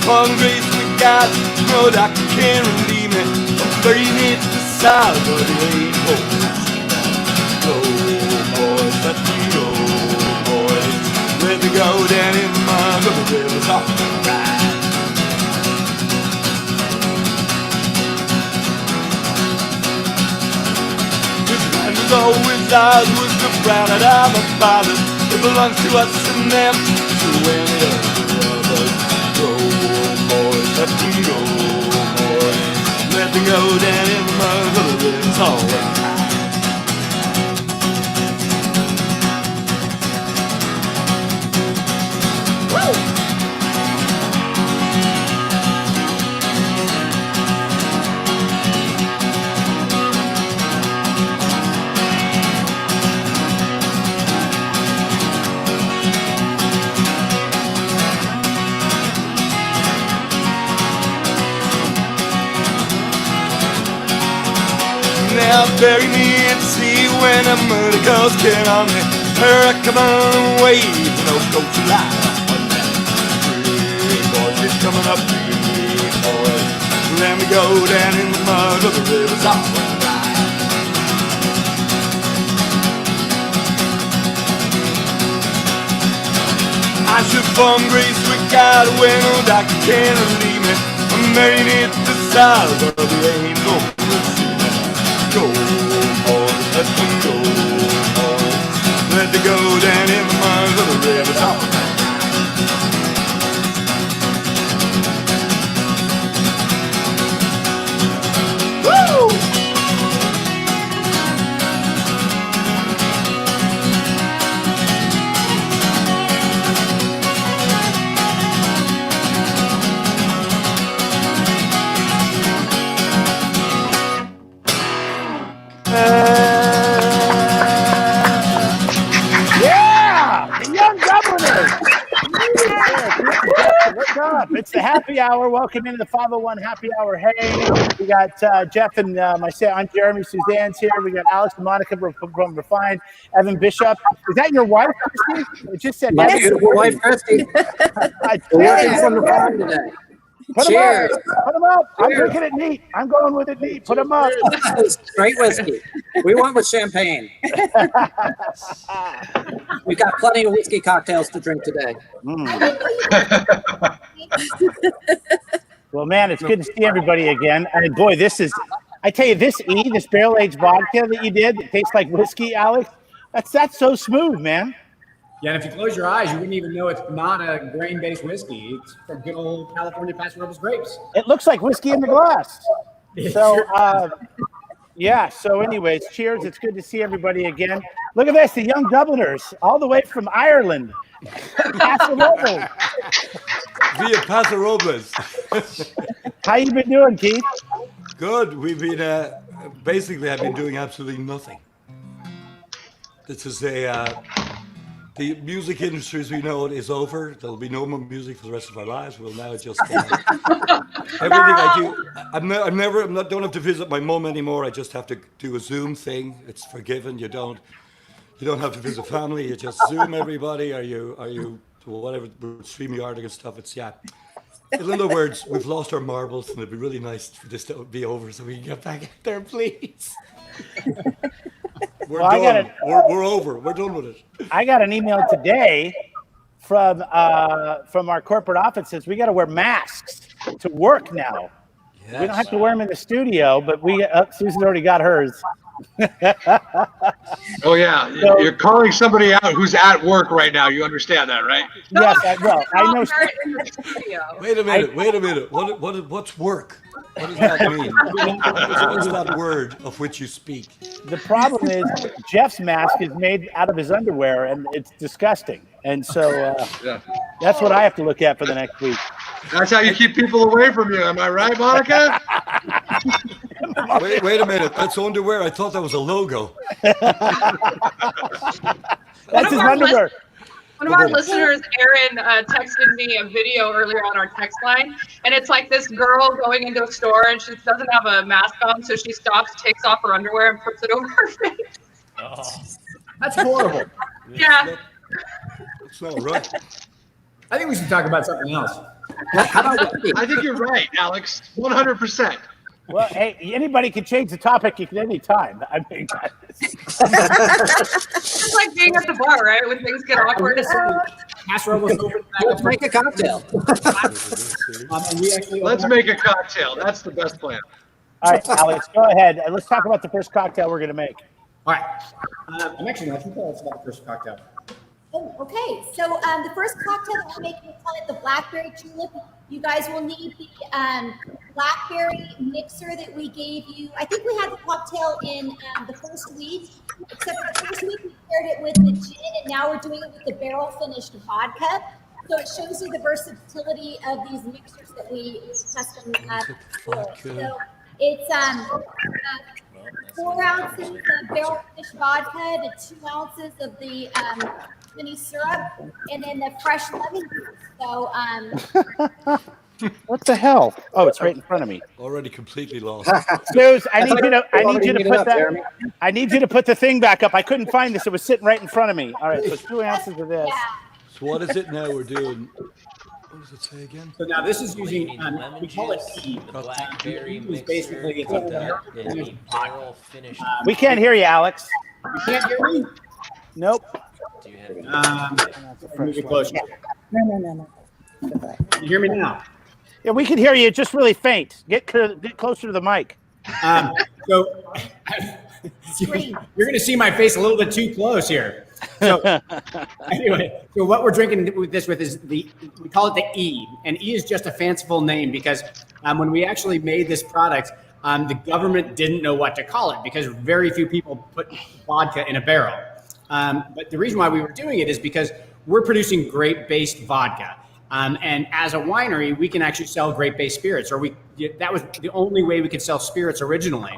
from grace with God. No doctor can relieve me. I'm burning it to solid, but it ain't hope. Go, boys, let me go, boys. Let me go down in my little river's off the ride. This land is always ours, with the brown and I'm a father. It belongs to us and them, to any other. Go, boys, let me go, boys. Let me go down in my little river's all right. Now bury me at sea when a murder ghost can on me. Come on, wave, no go to lie. Hey boys, it's coming up, hey boys. Let me go down in the mud of the river's off the ride. I should form grace with God when no doctor can relieve me. I'm married it to solid, but there ain't no mercy. Go, boys, let me go, boys. Let me go down in the mud of the river's off the ride. Yeah! The Young Dubliners! What's up? It's the happy hour. Welcome into the 501 happy hour. Hey, we got Jeff and myself. I'm Jeremy. Suzanne's here. We got Alex and Monica from Refined. Evan Bishop. Is that your wife, Christy? It just said My Evan. beautiful wife, Christy. We're working from Refined today. Put Cheers. them up. Put them up. I'm drinking it neat. I'm going with it neat. Put them up. Straight whiskey. We went with champagne. We've got plenty of whiskey cocktails to drink today. Well, man, it's good to see everybody again. And boy, I tell you, this barrel-aged vodka that you did, that tastes like whiskey, Alex, that's so smooth, man. Yeah, and if you close your eyes, you wouldn't even know it's not a grain-based whiskey. It's from good old California Paso Robles grapes. It looks like whiskey in the glass. So, yeah. So, anyways, cheers. It's good to see everybody again. Look at this, the Young Dubliners, all the way from Ireland. Paso Robles. Via Paso Robles. How you been doing, Keith? Good. We've been basically I've been doing absolutely nothing. This is the music industry as we know it is over. There'll be no more music for the rest of our lives. We'll now just everything I do. Don't have to visit my mum anymore. I just have to do a Zoom thing. It's forgiven. You don't have to visit family. You just Zoom everybody. Are you whatever StreamYard and stuff? It's yeah. In other words, we've lost our marbles, and it'd be really nice for this to be over so we can get back out there, please. We're done. We're over. We're done with it. I got an email today from our corporate office says we got to wear masks to work now. Yes. We don't have to wear them in the studio, but Susan's already got hers. Oh yeah, so, you're calling somebody out who's at work right now. You understand that, right? Yes, I know. Wait a minute. What's work? What does that mean? What is that word of which you speak? The problem is Jeff's mask is made out of his underwear, and it's disgusting. And so that's what I have to look at for the next week. That's how you keep people away from you. Am I right, Monica? Wait a minute. That's underwear. I thought that was a logo. That's his underwear. One of our listeners, Aaron, texted me a video earlier on our text line, and it's like this girl going into a store and she doesn't have a mask on, so she stops, takes off her underwear, and puts it over her face. Oh, that's horrible. Yeah. It's not right. I think we should talk about something else. How about whiskey? I think you're right, Alex. 100%. Well, hey, anybody can change the topic at any time. I mean, It's like being at the bar, right? When things get awkward. Pass Robles open. Let's make a cocktail. And we actually Let's make a cocktail. That's the best plan. all right, Alex, go ahead. Let's talk about the first cocktail we're going to make. All right. I'm actually not sure that's about the first cocktail. Oh, okay. So the first cocktail that we're making, we call it the blackberry tulip. You guys will need the blackberry mixer that we gave you. I think we had the cocktail in the first week, except for the first week we paired it with the gin, and now we're doing it with the barrel finished vodka. So it shows you the versatility of these mixers that we custom for. So it's 4 ounces of barrel finished vodka to 2 ounces of the honey syrup, and then the fresh lemon juice. So What the hell? Oh, it's right in front of me. Already completely lost. Suze, I need you to put that. I need you to put the thing back up. I couldn't find this. It was sitting right in front of me. All right, so 2 ounces of this. yeah. So what is it now we're doing? What does it say again? So now this is using, we call it E. The blackberry It's mixer, basically it's the a barrel finished. We can't hear you, Alex. You can't hear me? Nope. Do you have Move it closer. No. You hear me now? Yeah, we can hear you. It's just really faint. Get closer to the mic. So you're going to see my face a little bit too close here. So anyway, so what we're drinking with this is we call it the E, and E is just a fanciful name because when we actually made this product, the government didn't know what to call it because very few people put vodka in a barrel. But the reason why we were doing it is because we're producing grape-based vodka. And as a winery, we can actually sell grape-based spirits, that was the only way we could sell spirits originally.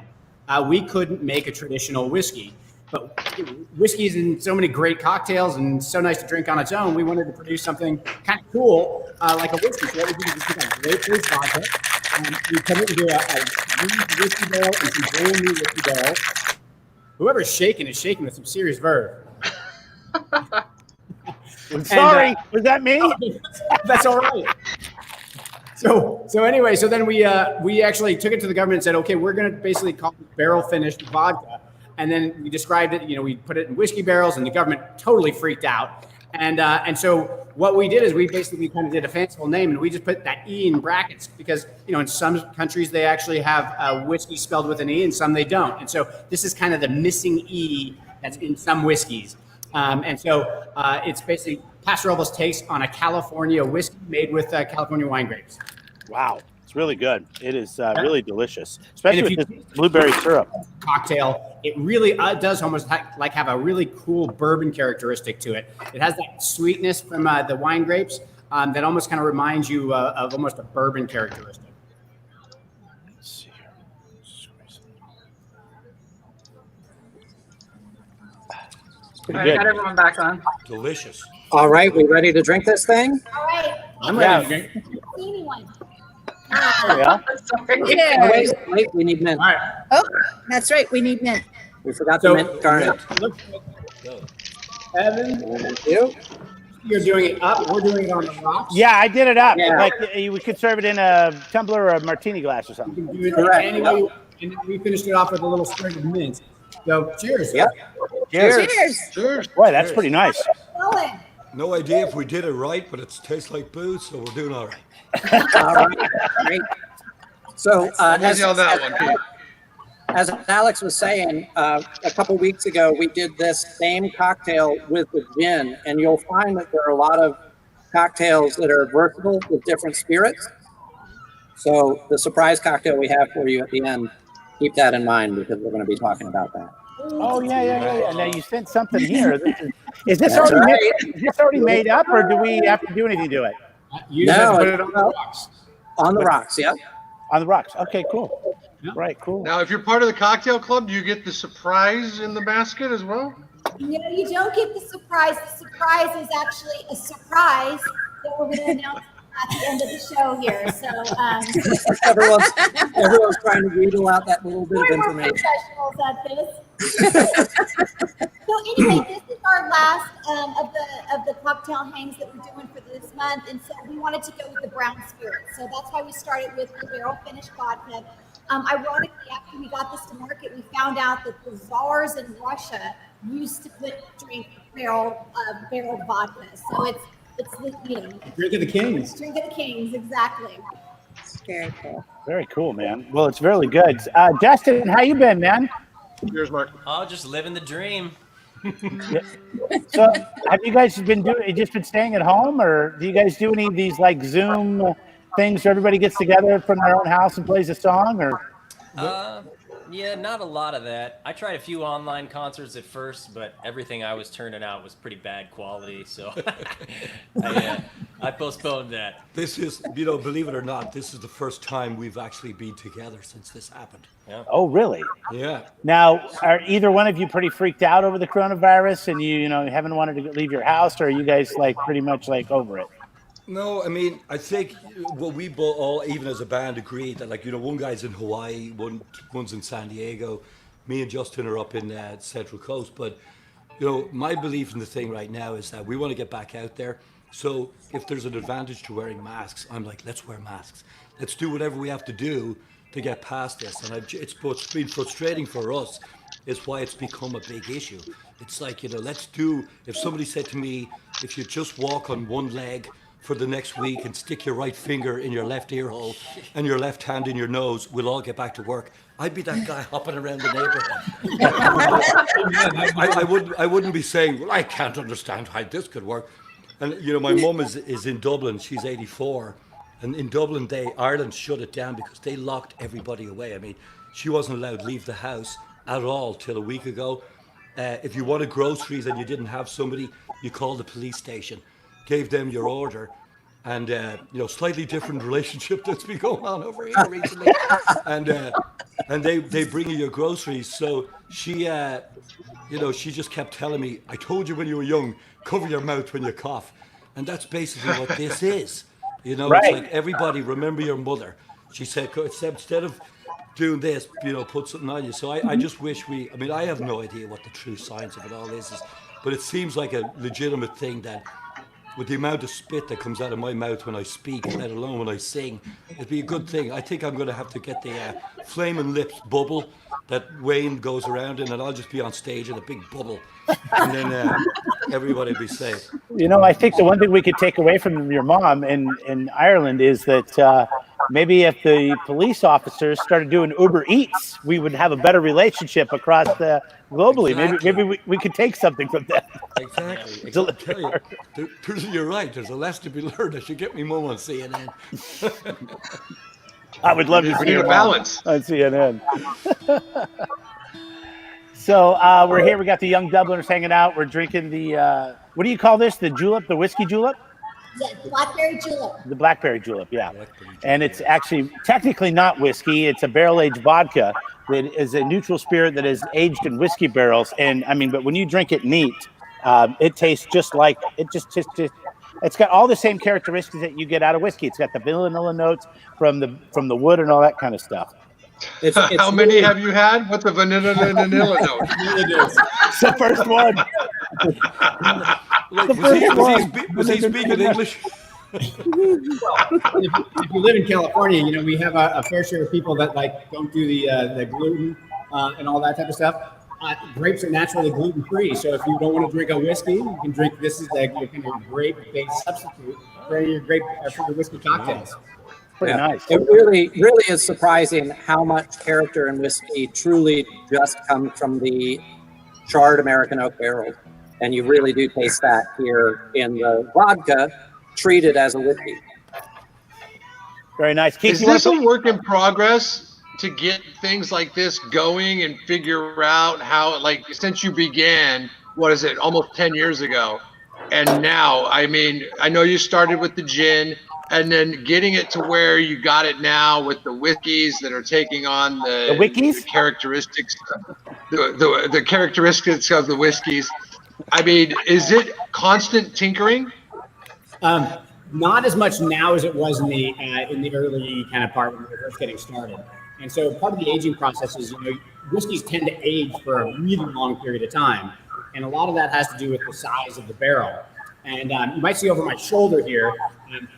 We couldn't make a traditional whiskey, but whiskey is in so many great cocktails and so nice to drink on its own. We wanted to produce something kind of cool, like a whiskey. So what we did is we took a grape-based vodka, and we put it into a used whiskey barrel and some brand new whiskey barrels. Whoever's shaking is shaking with some serious verve. I'm sorry. Was that me? That's all right. So anyway, so then we actually took it to the government and said, okay, we're going to basically call it barrel finished vodka. And then we described it, we put it in whiskey barrels, and the government totally freaked out. And so what we did is we basically kind of did a fanciful name, and we just put that E in brackets because, in some countries they actually have whiskey spelled with an E and some they don't. And so this is kind of the missing E that's in some whiskeys. And so it's basically Paso Robles takes on a California whiskey made with California wine grapes. Wow, it's really good. It is really delicious, especially with this blueberry syrup. Cocktail, it really does almost have a really cool bourbon characteristic to it. It has that sweetness from the wine grapes that almost kind of reminds you of almost a bourbon characteristic. Let's see here. All right, got everyone back on. Delicious. All right, we ready to drink this thing? All right. I'm ready to drink. See anyone? Yeah. Sorry. Oh, wait, we need mint. All right. Oh, that's right. We need mint. We forgot the mint garnet. Evan, Thank you. you're doing it up. We're doing it on the rocks. Yeah, I did it up. Yeah. Like we could serve it in a tumbler or a martini glass or You something. can do it Correct. any way you want. And then we finished it off with a little sprig of mint. So cheers. Yep. Cheers. Cheers. Cheers. Boy, that's pretty nice. Going. No idea if we did it right, but it tastes like booze, so we're doing all right. All right. Great. So I'm with you on that one, Pete. as Alex was saying, a couple weeks ago, we did this same cocktail with the gin, and you'll find that there are a lot of cocktails that are versatile with different spirits. So the surprise cocktail we have for you at the end, keep that in mind because we're going to be talking about that. Oh yeah. And now you sent something here. Is this That's already right. is this already made up, or do we have to do anything to it? You just have to No, put it on the rocks. On the rocks, yeah. On the rocks. Okay, cool. Yeah. Right, cool. Now, if you're part of the cocktail club, do you get the surprise in the basket as well? No, you don't get the surprise. The surprise is actually a surprise that we're going to announce at the end of the show here. So Everyone's trying to wheedle out that little bit of we're more information. professionals at this. So anyway, this is our last of the cocktail hangs that we're doing for this month, and so we wanted to go with the brown spirit. So that's why we started with the barrel finished vodka. Ironically, after we got this to market, we found out that the czars in Russia used to drink barrel vodka. So it's Drink of the Kings. Drink of the Kings, exactly. It's very cool. Very cool, man. Well, it's really good. Justin, how you been, man? Cheers, Mark. Oh, just living the dream. So, have you guys just been staying at home, or do you guys do any of these like Zoom things where everybody gets together from their own house and plays a song, or? Yeah, not a lot of that. I tried a few online concerts at first, but everything I was turning out was pretty bad quality, so I postponed that. This is, believe it or not, this is the first time we've actually been together since this happened. Yeah. Oh, really? Yeah. Now, are either one of you pretty freaked out over the coronavirus, and you haven't wanted to leave your house, or are you guys like pretty much like over it? No, I mean, I think what we both all, even as a band, agreed that, like, one guy's in Hawaii, one's in San Diego, me and Justin are up in Central Coast. But, my belief in the thing right now is that we want to get back out there. So if there's an advantage to wearing masks, I'm like, let's wear masks. Let's do whatever we have to do to get past this. And it's been frustrating for us. Is why it's become a big issue. It's like, if somebody said to me, if you just walk on one leg for the next week and stick your right finger in your left ear hole and your left hand in your nose, we'll all get back to work. I'd be that guy hopping around the neighborhood. I wouldn't be saying, well, I can't understand how this could work. And my mum is in Dublin. She's 84, and in Dublin, Ireland shut it down because they locked everybody away. I mean, she wasn't allowed to leave the house at all till a week ago. If you wanted groceries and you didn't have somebody, you called the police station, gave them your order, and slightly different relationship that's been going on over here recently, and they bring you your groceries. So she she just kept telling me, I told you when you were young, cover your mouth when you cough. And that's basically what this is. Right. It's like, everybody remember your mother. She said, instead of doing this, put something on you. So I just wish I have no idea what the true science of it all is, but it seems like a legitimate thing that with the amount of spit that comes out of my mouth when I speak, let alone when I sing, it'd be a good thing. I think I'm going to have to get the Flaming Lips bubble that Wayne goes around in, and I'll just be on stage in a big bubble, and then everybody will be safe. I think the one thing we could take away from your mom in Ireland is that maybe if the police officers started doing Uber Eats, we would have a better relationship across globally. Exactly. Maybe we could take something from that. Exactly. I'll tell you, you're right. There's a lesson to be learned. I should get me mom on CNN. I would love to see We need a balance. on CNN. So we're here. We got the Young Dubliners hanging out. We're drinking the what do you call this? The julep, the whiskey julep? Yeah, blackberry julep. The blackberry julep, yeah. And it's actually technically not whiskey. It's a barrel-aged vodka that is a neutral spirit that is aged in whiskey barrels. And but when you drink it neat, it tastes just like it. It's got all the same characteristics that you get out of whiskey. It's got the vanilla notes from the wood and all that kind of stuff. It's How many have you had? What's the vanilla note? It's the first one. Was he speaking English? If you live in California, we have a fair share of people that don't do the gluten and all that type of stuff. Grapes are naturally gluten free, so if you don't want to drink a whiskey, you can drink this is your kind of grape based substitute for your whiskey cocktails. Pretty nice. It really is surprising how much character in whiskey truly just comes from the charred American oak barrel. And you really do taste that here in the vodka, treated as a whiskey. Very nice. Keith, Is this a work in progress to get things like this going and figure out how, since you began, what is it, almost 10 years ago? And now, I know you started with the gin, and then getting it to where you got it now with the whiskeys that are taking on the characteristics, the characteristics of the whiskeys. Is it constant tinkering? Not as much now as it was in the early kind of part when we were first getting started. And so part of the aging process is, whiskeys tend to age for a really long period of time. And a lot of that has to do with the size of the barrel. And you might see over my shoulder here,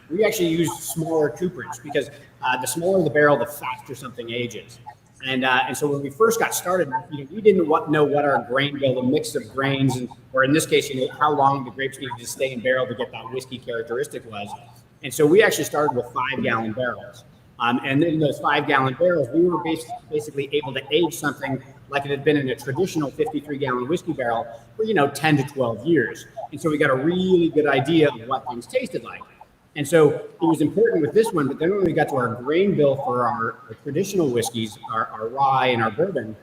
we actually use smaller cooperage because the smaller the barrel, the faster something ages. And so when we first got started, we didn't know what our grain bill, the mix of grains, or in this case, how long the grapes needed to stay in barrel to get that whiskey characteristic was. And so we actually started with 5-gallon barrels. And in those 5-gallon barrels, we were basically able to age something like it had been in a traditional 53-gallon whiskey barrel for 10 to 12 years. And so we got a really good idea of what things tasted like. And so it was important with this one, but then when we got to our grain bill for our traditional whiskeys, our rye and our bourbon,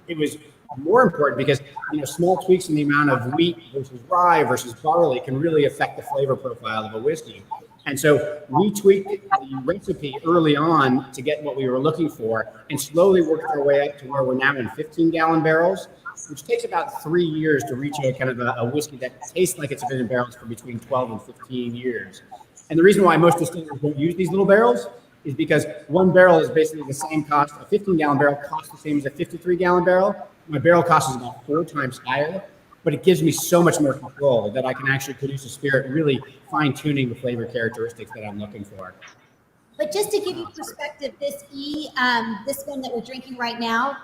it was more important because small tweaks in the amount of wheat versus rye versus barley can really affect the flavor profile of a whiskey. And so we tweaked the recipe early on to get what we were looking for and slowly worked our way up to where we're now in 15-gallon barrels, which takes about 3 years to reach a kind of a whiskey that tastes like it's been in barrels for between 12 and 15 years. And the reason why most distillers don't use these little barrels is because one barrel is basically the same cost. A 15-gallon barrel costs the same as a 53-gallon barrel. My barrel cost is about 4 times higher, but it gives me so much more control that I can actually produce a spirit really fine-tuning the flavor characteristics that I'm looking for. But just to give you perspective, this one that we're drinking right now,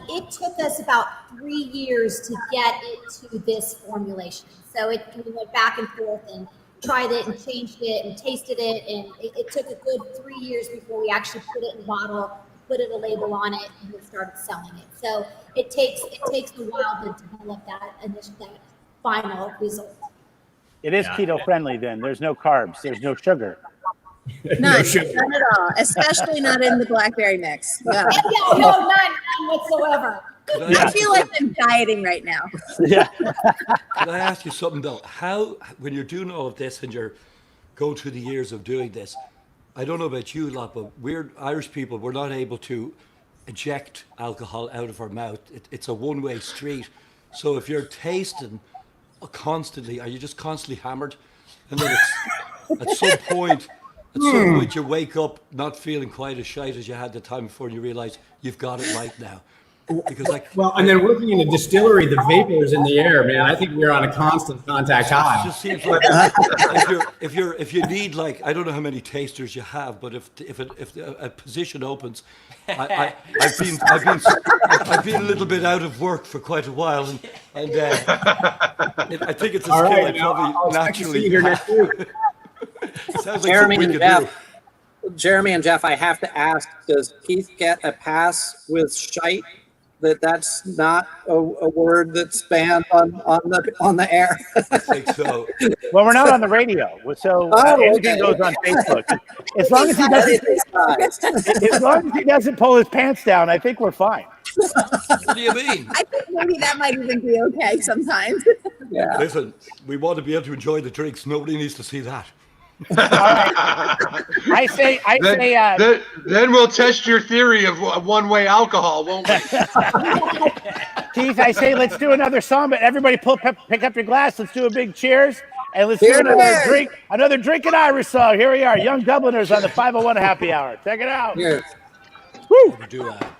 it took us about 3 years to get it to this formulation. So we went back and forth and tried it and changed it and tasted it, and it took a good 3 years before we actually put it in a bottle, put a label on it, and we started selling it. So it takes a while to develop that final result. It is keto friendly then. There's no carbs. There's no sugar. None at all, especially not in the blackberry mix. Yeah. No, none whatsoever. I feel like I'm dieting right now. Yeah. Can I ask you something though? How, when you're doing all of this and you're going through the years of doing this, I don't know about you lot, but we're Irish people, we're not able to eject alcohol out of our mouth. It's a one-way street. So if you're tasting constantly, are you just constantly hammered? And then at some point you wake up not feeling quite as shite as you had the time before, and you realize you've got it right now. Because and then working in a distillery, the vapors in the air, man, I think we're on a constant contact high. It just seems like if you need, like, I don't know how many tasters you have, but if a position opens, I've been a little bit out of work for quite a while, and I think it's a skill I probably naturally have. Sounds like something we could do. Jeremy and Jeff, I have to ask, does Keith get a pass with shite? That's not a word that's banned on the air. I think so. Well, we're not on the radio, so anything goes on Facebook. As long as he doesn't pull his pants down, I think we're fine. What do you mean? I think maybe that might even be okay sometimes. Yeah. Listen, we want to be able to enjoy the drinks. Nobody needs to see that. I say. Then we'll test your theory of one-way alcohol, won't we? Keith, I say let's do another song, but everybody pick up your glass. Let's do a big cheers, and let's do another drinking Irish song. Here we are, Young Dubliners on the 501 Happy Hour. Check it out. Yes. Woo! Do that.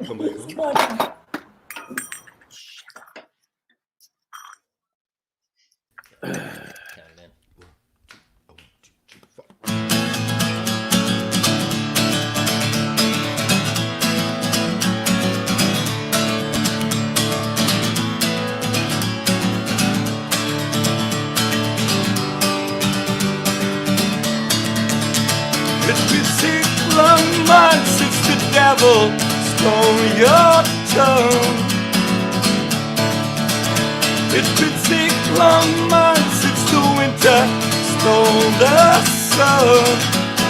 Come back home. It's been 6 long months since the devil stole your tongue. It's been 6 long months since the winter stole the sun.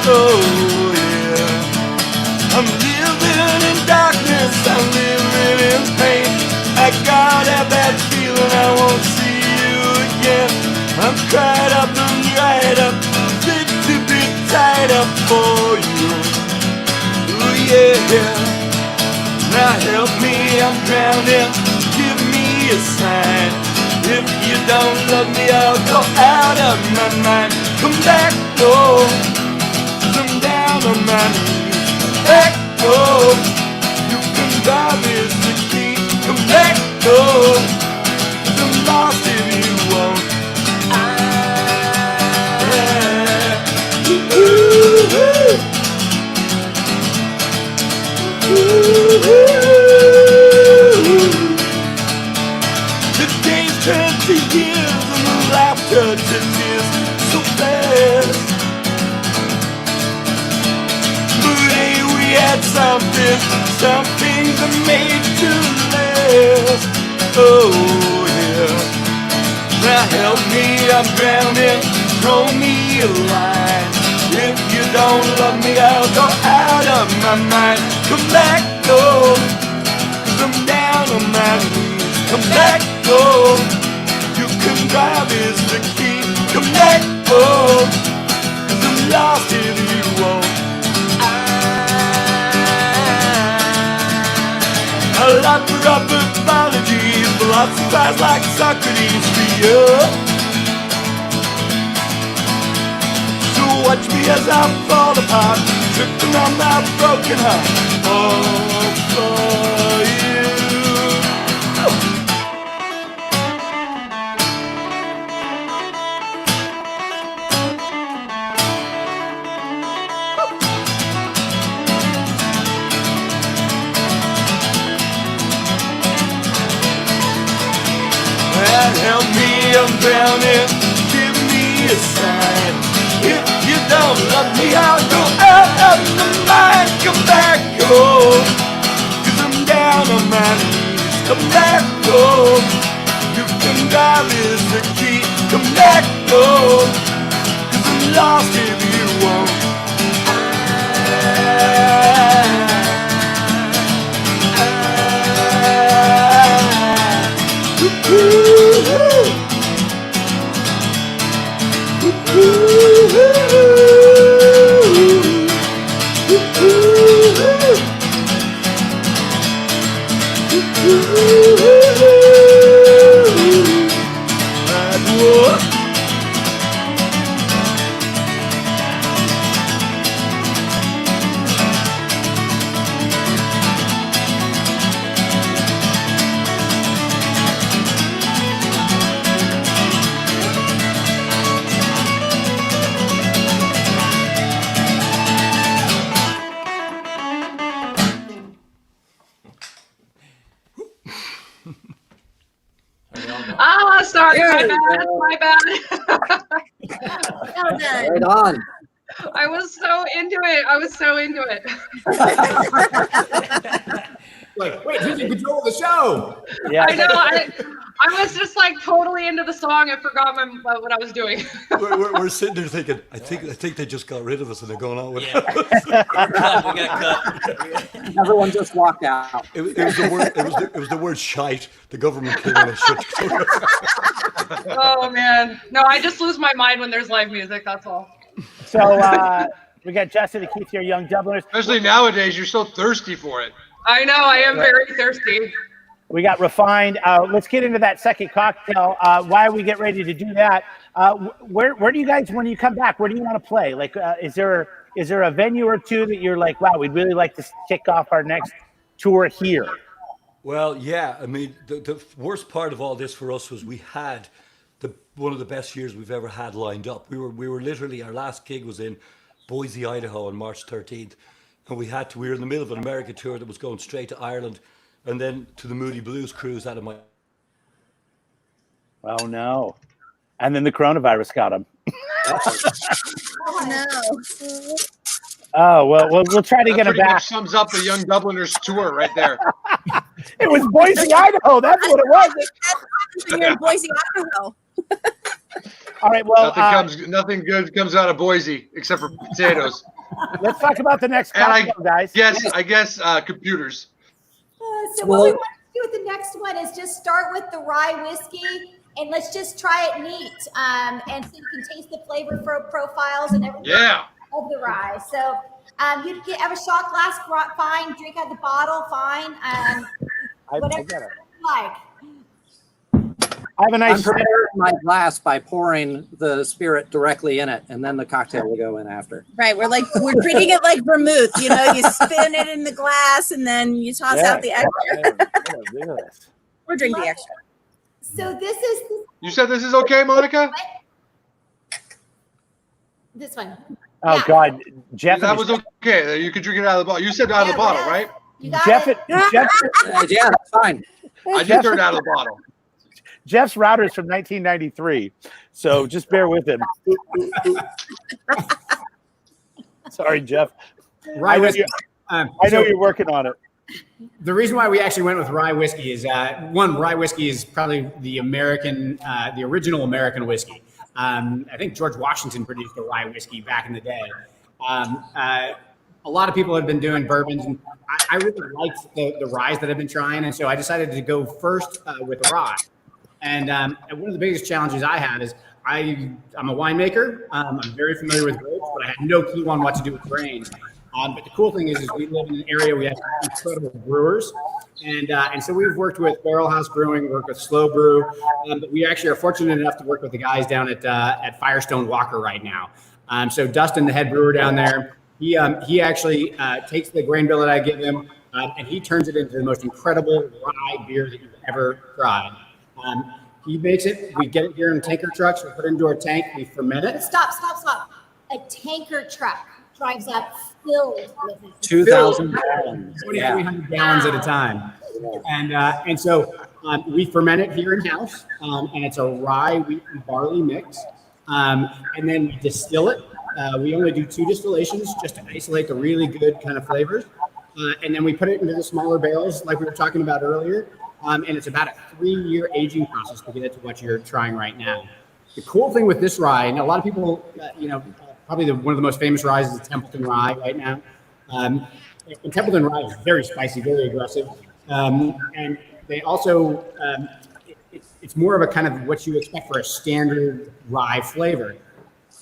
Oh yeah. I'm living in darkness, I'm living in pain. I got a bad feeling I won't see you again. I'm cried up and dried up, fit to be tied up for you. Ooh yeah. Now help me, I'm drowning. Give me a sign. If you don't love me, I'll go out of my mind. Come back, oh, I'm down on my knees. Back, oh, you can buy this the key. Come back, oh, I'm lost if you won't. touches is so fast. But hey, we had something that made to last. Oh yeah. Now help me, I'm drowning, throw me a line. If you don't love me, I'll go out of my mind. Come back, oh, 'cause I'm down on my knees. Come back, oh, you can drive is the key. Come back, oh, 'cause I'm lost if you won't. I offer up apologies, philosophize like Socrates for you. So watch me as I fall apart, tripping on my broken heart. All for you. Help me, I'm drowning, give me a sign. If you don't love me, I'll go out of my mind. Come back, oh, 'cause I'm down on my knees. Come back, oh, you can drive is the key. Come back, oh, 'cause I'm lost if you won't. Ah, sorry, There my bad. Well done. Right on. I was so into it. Wait, who's in control of the show? Yeah. I know. I was just like totally into the song. I forgot what I was doing. We're sitting there thinking, I think they just got rid of us and they're going on with Yeah. us. We got cut. Everyone just walked out. It was the word shite. The government came in and shut. Oh man, no, I just lose my mind when there's live music. That's all. So we got Justin and Keith here, Young Dubliners. Especially nowadays, you're so thirsty for it. I know. I am very thirsty. We got Refined. Let's get into that second cocktail. While we get ready to do that, where do you guys, when you come back, where do you want to play? Like, is there a venue or two that you're like, wow, we'd really like to kick off our next tour here? Well, yeah. I mean, the worst part of all this for us was we had one of the best years we've ever had lined up. We were literally, our last gig was in Boise, Idaho on March 13th. And we were in the middle of an America tour that was going straight to Ireland and then to the Moody Blues cruise out of my... Oh, no. And then the coronavirus got him. Oh, no. Oh, well, we'll try to get him Pretty back. much sums up the Young Dubliners tour right there. It was Boise, Idaho. That's what it was. You're in Boise, Idaho. All right, well, Nothing good comes out of Boise except for potatoes. let's talk about the next And cocktail, guys. I guess computers. So what we want to do with the next one is just start with the rye whiskey and let's just try it neat. And so you can taste the flavor profiles and everything of the rye. So you can have a shot glass, fine. Drink out of the bottle, fine. Whatever you like. I have a nice. I'm preparing my glass by pouring the spirit directly in it, and then the cocktail will go in after. Right, we're treating it like vermouth. You know, you spin it in the glass, and then you toss out the extra. Or drink the extra. So this is. You said this is okay, Monica? This one. Oh, God. Jeff. That was okay. You could drink it out of the bottle. You said out of the bottle, right? You got Jeff. it. Yeah, that's fine. I did turn it out of the bottle. Jeff's router is from 1993, so just bear with him. Sorry, Jeff. Rye whiskey. I know you're working on it. The reason why we actually went with rye whiskey is one, rye whiskey is probably the original American whiskey. I think George Washington produced a rye whiskey back in the day. A lot of people have been doing bourbons, and I really liked the ryes that I've been trying, and so I decided to go first with rye. And one of the biggest challenges I have is I'm a winemaker. I'm very familiar with grapes, but I had no clue on what to do with grains. But the cool thing is we live in an area we have incredible brewers, and so we've worked with Barrel House Brewing, worked with Slow Brew, but we actually are fortunate enough to work with the guys down at Firestone Walker right now. So Dustin, the head brewer down there, he actually takes the grain bill that I give him, and he turns it into the most incredible rye beer that you've ever tried. He makes it. We get it here in tanker trucks. We put it into our tank. We ferment it. Stop. A tanker truck drives up filled with it. 2,000 gallons. 2,300 gallons at a time. And so we ferment it here in house, and it's a rye, wheat, and barley mix. And then we distill it. We only do 2 distillations just to isolate the really good kind of flavors. And then we put it into the smaller barrels like we were talking about earlier. And it's about a 3-year aging process to get it to what you're trying right now. The cool thing with this rye, and a lot of people, probably one of the most famous ryes is Templeton Rye right now. And Templeton Rye is very spicy, very aggressive. And they also, it's more of a kind of what you expect for a standard rye flavor.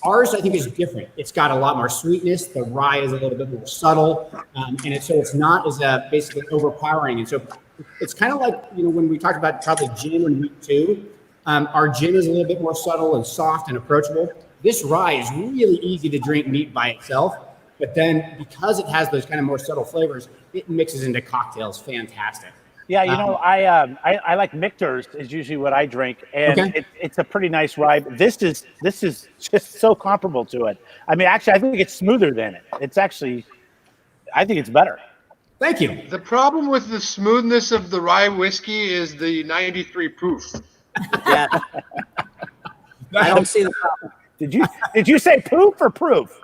Ours, I think, is different. It's got a lot more sweetness. The rye is a little bit more subtle, and it's not as basically overpowering. And so it's kind of like, when we talked about probably gin and wheat too. Our gin is a little bit more subtle and soft and approachable. This rye is really easy to drink neat by itself, but then because it has those kind of more subtle flavors, it mixes into cocktails fantastic. Yeah, I like Michter's is usually what I drink, and it's a pretty nice rye. This is just so comparable to it. I mean, actually, I think it's smoother than it. It's actually, I think it's better. Thank you. The problem with the smoothness of the rye whiskey is the 93 proof. Yeah. I don't see the problem. Did you say poof or proof?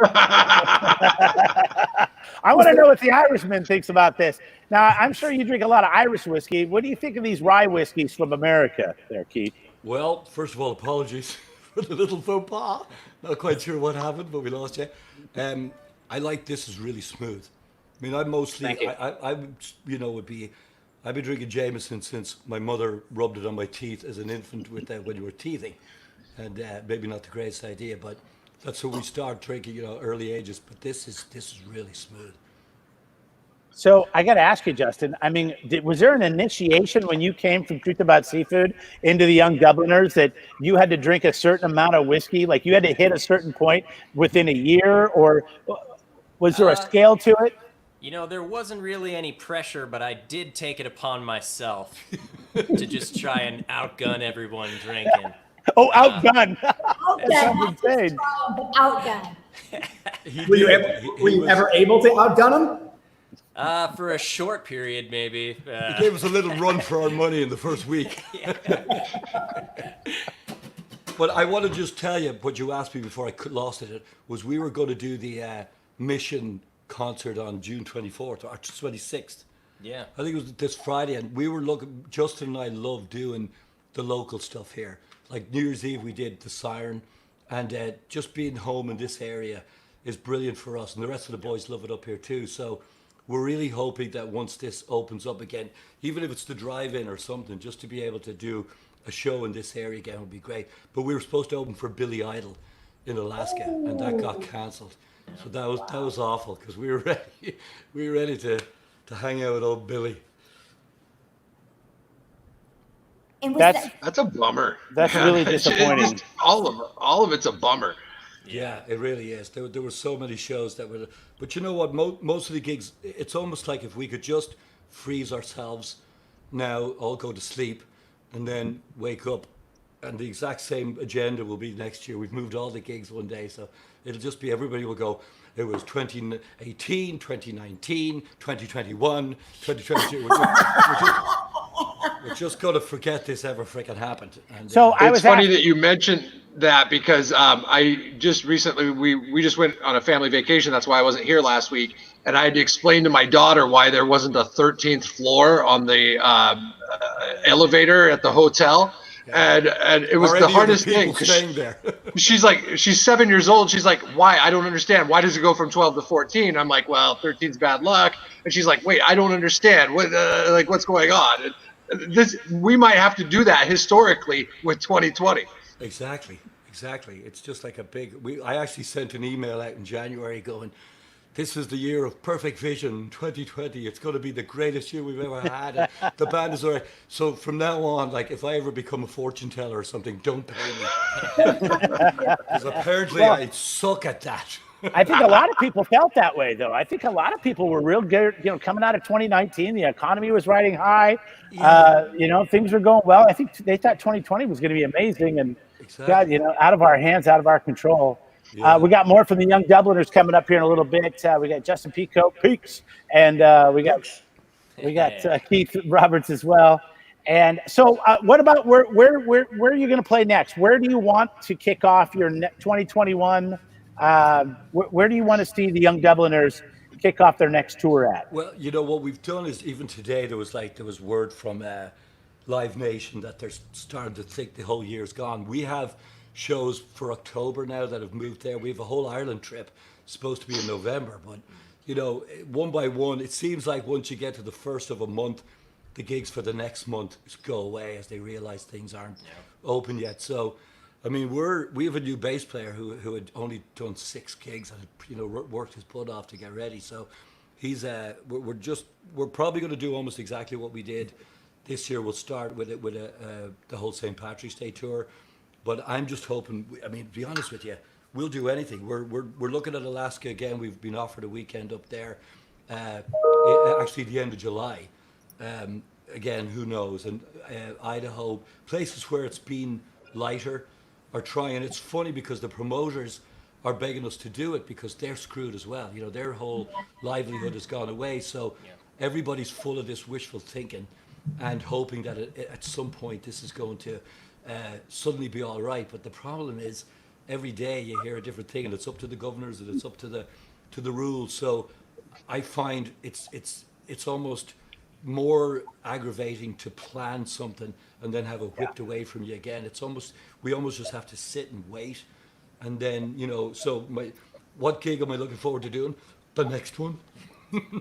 I want to know what the Irishman thinks about this. Now, I'm sure you drink a lot of Irish whiskey. What do you think of these rye whiskeys from America there, Keith? Well, first of all, apologies for the little faux pas. Not quite sure what happened, but we lost you. I like this is really smooth. I mean, I'm mostly, I've been drinking Jameson since my mother rubbed it on my teeth as an infant when you were teething. And maybe not the greatest idea, but that's when we start drinking, early ages. But this is really smooth. So I got to ask you, Justin. I mean, was there an initiation when you came from Truth About Seafood into the Young Dubliners that you had to drink a certain amount of whiskey? Like you had to hit a certain point within a year, or was there a scale to it? There wasn't really any pressure, but I did take it upon myself to just try and outgun everyone drinking. Oh, outgun. Outgun. Insane. But outgun. Were you ever able to outgun him? For a short period, maybe. He gave us a little run for our money in the first week. But I want to just tell you what you asked me before I lost it. Was we were going to do the Mission concert on June 24th or 26th. Yeah. I think it was this Friday, and we were looking. Justin and I love doing the local stuff here. Like New Year's Eve, we did the Siren, and just being home in this area is brilliant for us, and the rest of the boys love it up here too. So we're really hoping that once this opens up again, even if it's the drive-in or something, just to be able to do a show in this area again would be great. But we were supposed to open for Billy Idol in Alaska, and that got cancelled. So that was awful because we were ready to hang out with old Billy. And that's a bummer. That's really disappointing. All of it's a bummer. Yeah, it really is. There were so many shows that were, but you know what? Most of the gigs, it's almost like if we could just freeze ourselves now, all go to sleep, and then wake up, and the exact same agenda will be next year. We've moved all the gigs one day, so it'll just be everybody will go. It was 2018, 2019, 2021, 2022. We're just going to forget this ever freaking happened. And, So I It's was funny asked- that you mentioned that because I just recently we just went on a family vacation. That's why I wasn't here last week, and I had to explain to my daughter why there wasn't a 13th floor on the elevator at the hotel, and it was the hardest thing. Staying there. She's 7 years old. She's like, why? I don't understand. Why does it go from 12 to 14? I'm like, well, 13's bad luck. And she's like, wait, I don't understand. What's going on? We might have to do that historically with 2020. Exactly. It's just like a big. I actually sent an email out in January going, "This is the year of perfect vision, 2020. It's going to be the greatest year we've ever had." And the band is alright. So from now on, like if I ever become a fortune teller or something, don't pay me because apparently I suck at that. I think a lot of people felt that way, though. I think a lot of people were real good. Coming out of 2019, the economy was riding high. Things were going well. I think they thought 2020 was going to be amazing, and Exactly. God, out of our hands, out of our control. Yeah. We got more from the Young Dubliners coming up here in a little bit. We got Justin Peaks, and we got Keith Roberts as well. And so, what about where are you going to play next? Where do you want to kick off your 2021? Where do you want to see the Young Dubliners kick off their next tour at? Well, what we've done is even today there was word from Live Nation that they're starting to think the whole year's gone. We have shows for October now that have moved there. We have a whole Ireland trip supposed to be in November, but one by one, it seems like once you get to the first of a month, the gigs for the next month go away as they realize things aren't open yet. So, I mean, we have a new bass player who had only done 6 gigs and worked his butt off to get ready. So he's we're probably going to do almost exactly what we did this year. We'll start with the whole St. Patrick's Day tour, but I'm just hoping. I mean, to be honest with you, we'll do anything. We're looking at Alaska again. We've been offered a weekend up there, actually the end of July. Again, who knows? And Idaho, places where it's been lighter, are trying. It's funny because the promoters are begging us to do it because they're screwed as well. Their whole livelihood has gone away. So everybody's full of this wishful thinking and hoping that at some point this is going to suddenly be all right. But the problem is every day you hear a different thing, and it's up to the governors and it's up to the rules. So I find it's almost more aggravating to plan something and then have it whipped away from you again. We almost just have to sit and wait. And then, so what gig am I looking forward to doing? The next one.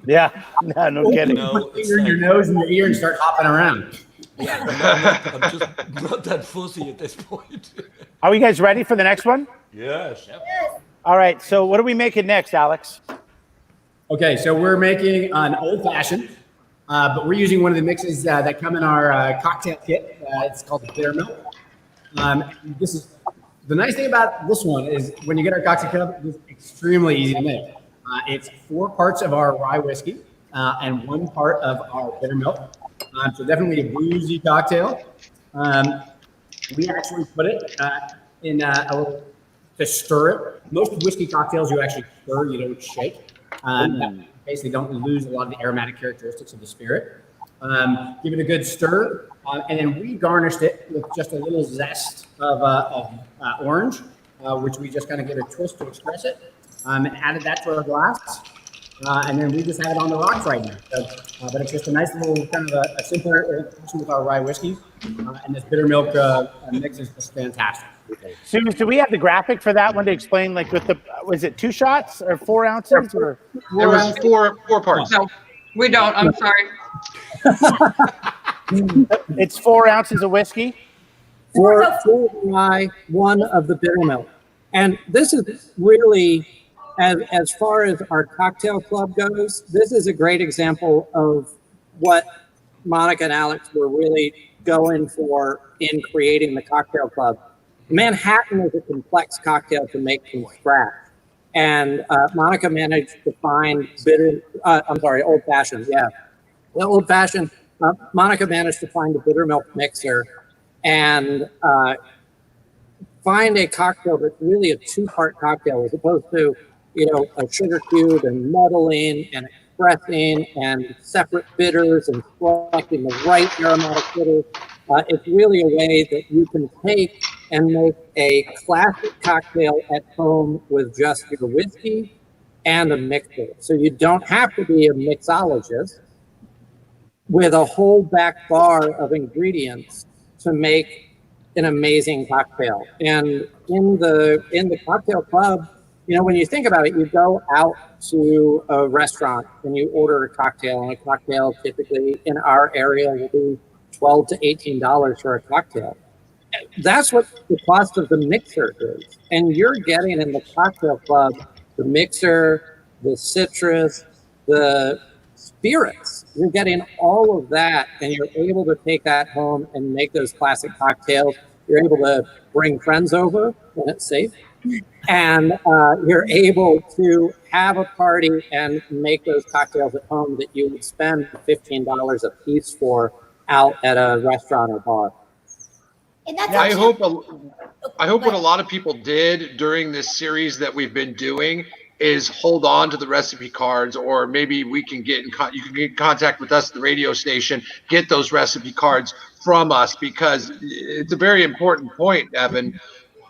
Yeah, no kidding. Put your finger in your nose and your ear and start hopping around. Yeah, I'm just not that fussy at this point. Are you guys ready for the next one? Yes. Yes. All right. So what are we making next, Alex? Okay, so we're making an old fashioned, but we're using one of the mixes that come in our cocktail kit. It's called the Bitter Milk. This is the nice thing about this one is when you get our cocktail cup, it's extremely easy to make. It's 4 parts of our rye whiskey and 1 part of our bitter milk. So definitely a boozy cocktail. We actually put it in a little to stir it. Most whiskey cocktails you actually stir, you don't shake. Basically don't lose a lot of the aromatic characteristics of the spirit. Give it a good stir, and then we garnished it with just a little zest of orange, which we just kind of give a twist to express it, and added that to our glass. And then we just have it on the rocks right now. So, but it's just a nice little kind of a simple version with our rye whiskey. And this bitter milk mix is just fantastic. Susan, do we have the graphic for that one to explain, like with was it 2 shots or 4 ounces? Or? It was four parts. No, we don't. I'm sorry. It's 4 ounces of whiskey. 4 rye, 1 of the bitter milk. And this is really, as far as our cocktail club goes, this is a great example of what Monica and Alex were really going for in creating the cocktail club. Manhattan is a complex cocktail to make from scratch. And Monica managed to find old fashioned. Yeah. The old fashioned, Monica managed to find a bitter milk mixer and find a cocktail that's really a 2-part cocktail as opposed to, a sugar cube and muddling and pressing and separate bitters and selecting the right aromatic bitters. It's really a way that you can take and make a classic cocktail at home with just your whiskey and a mixer. So you don't have to be a mixologist with a whole back bar of ingredients to make an amazing cocktail. And in the cocktail club, you know, when you think about it, you go out to a restaurant and you order a cocktail, and a cocktail typically in our area will be $12 to $18 for a cocktail. That's what the cost of the mixer is. And you're getting in the cocktail club the mixer, the citrus, the spirits. You're getting all of that, and you're able to take that home and make those classic cocktails. You're able to bring friends over when it's safe. And you're able to have a party and make those cocktails at home that you would spend $15 a piece for out at a restaurant or bar. And that's I actually- hope what a lot of people did during this series that we've been doing is hold on to the recipe cards, or maybe we can get you can get in contact with us at the radio station, get those recipe cards from us, because it's a very important point, Evan.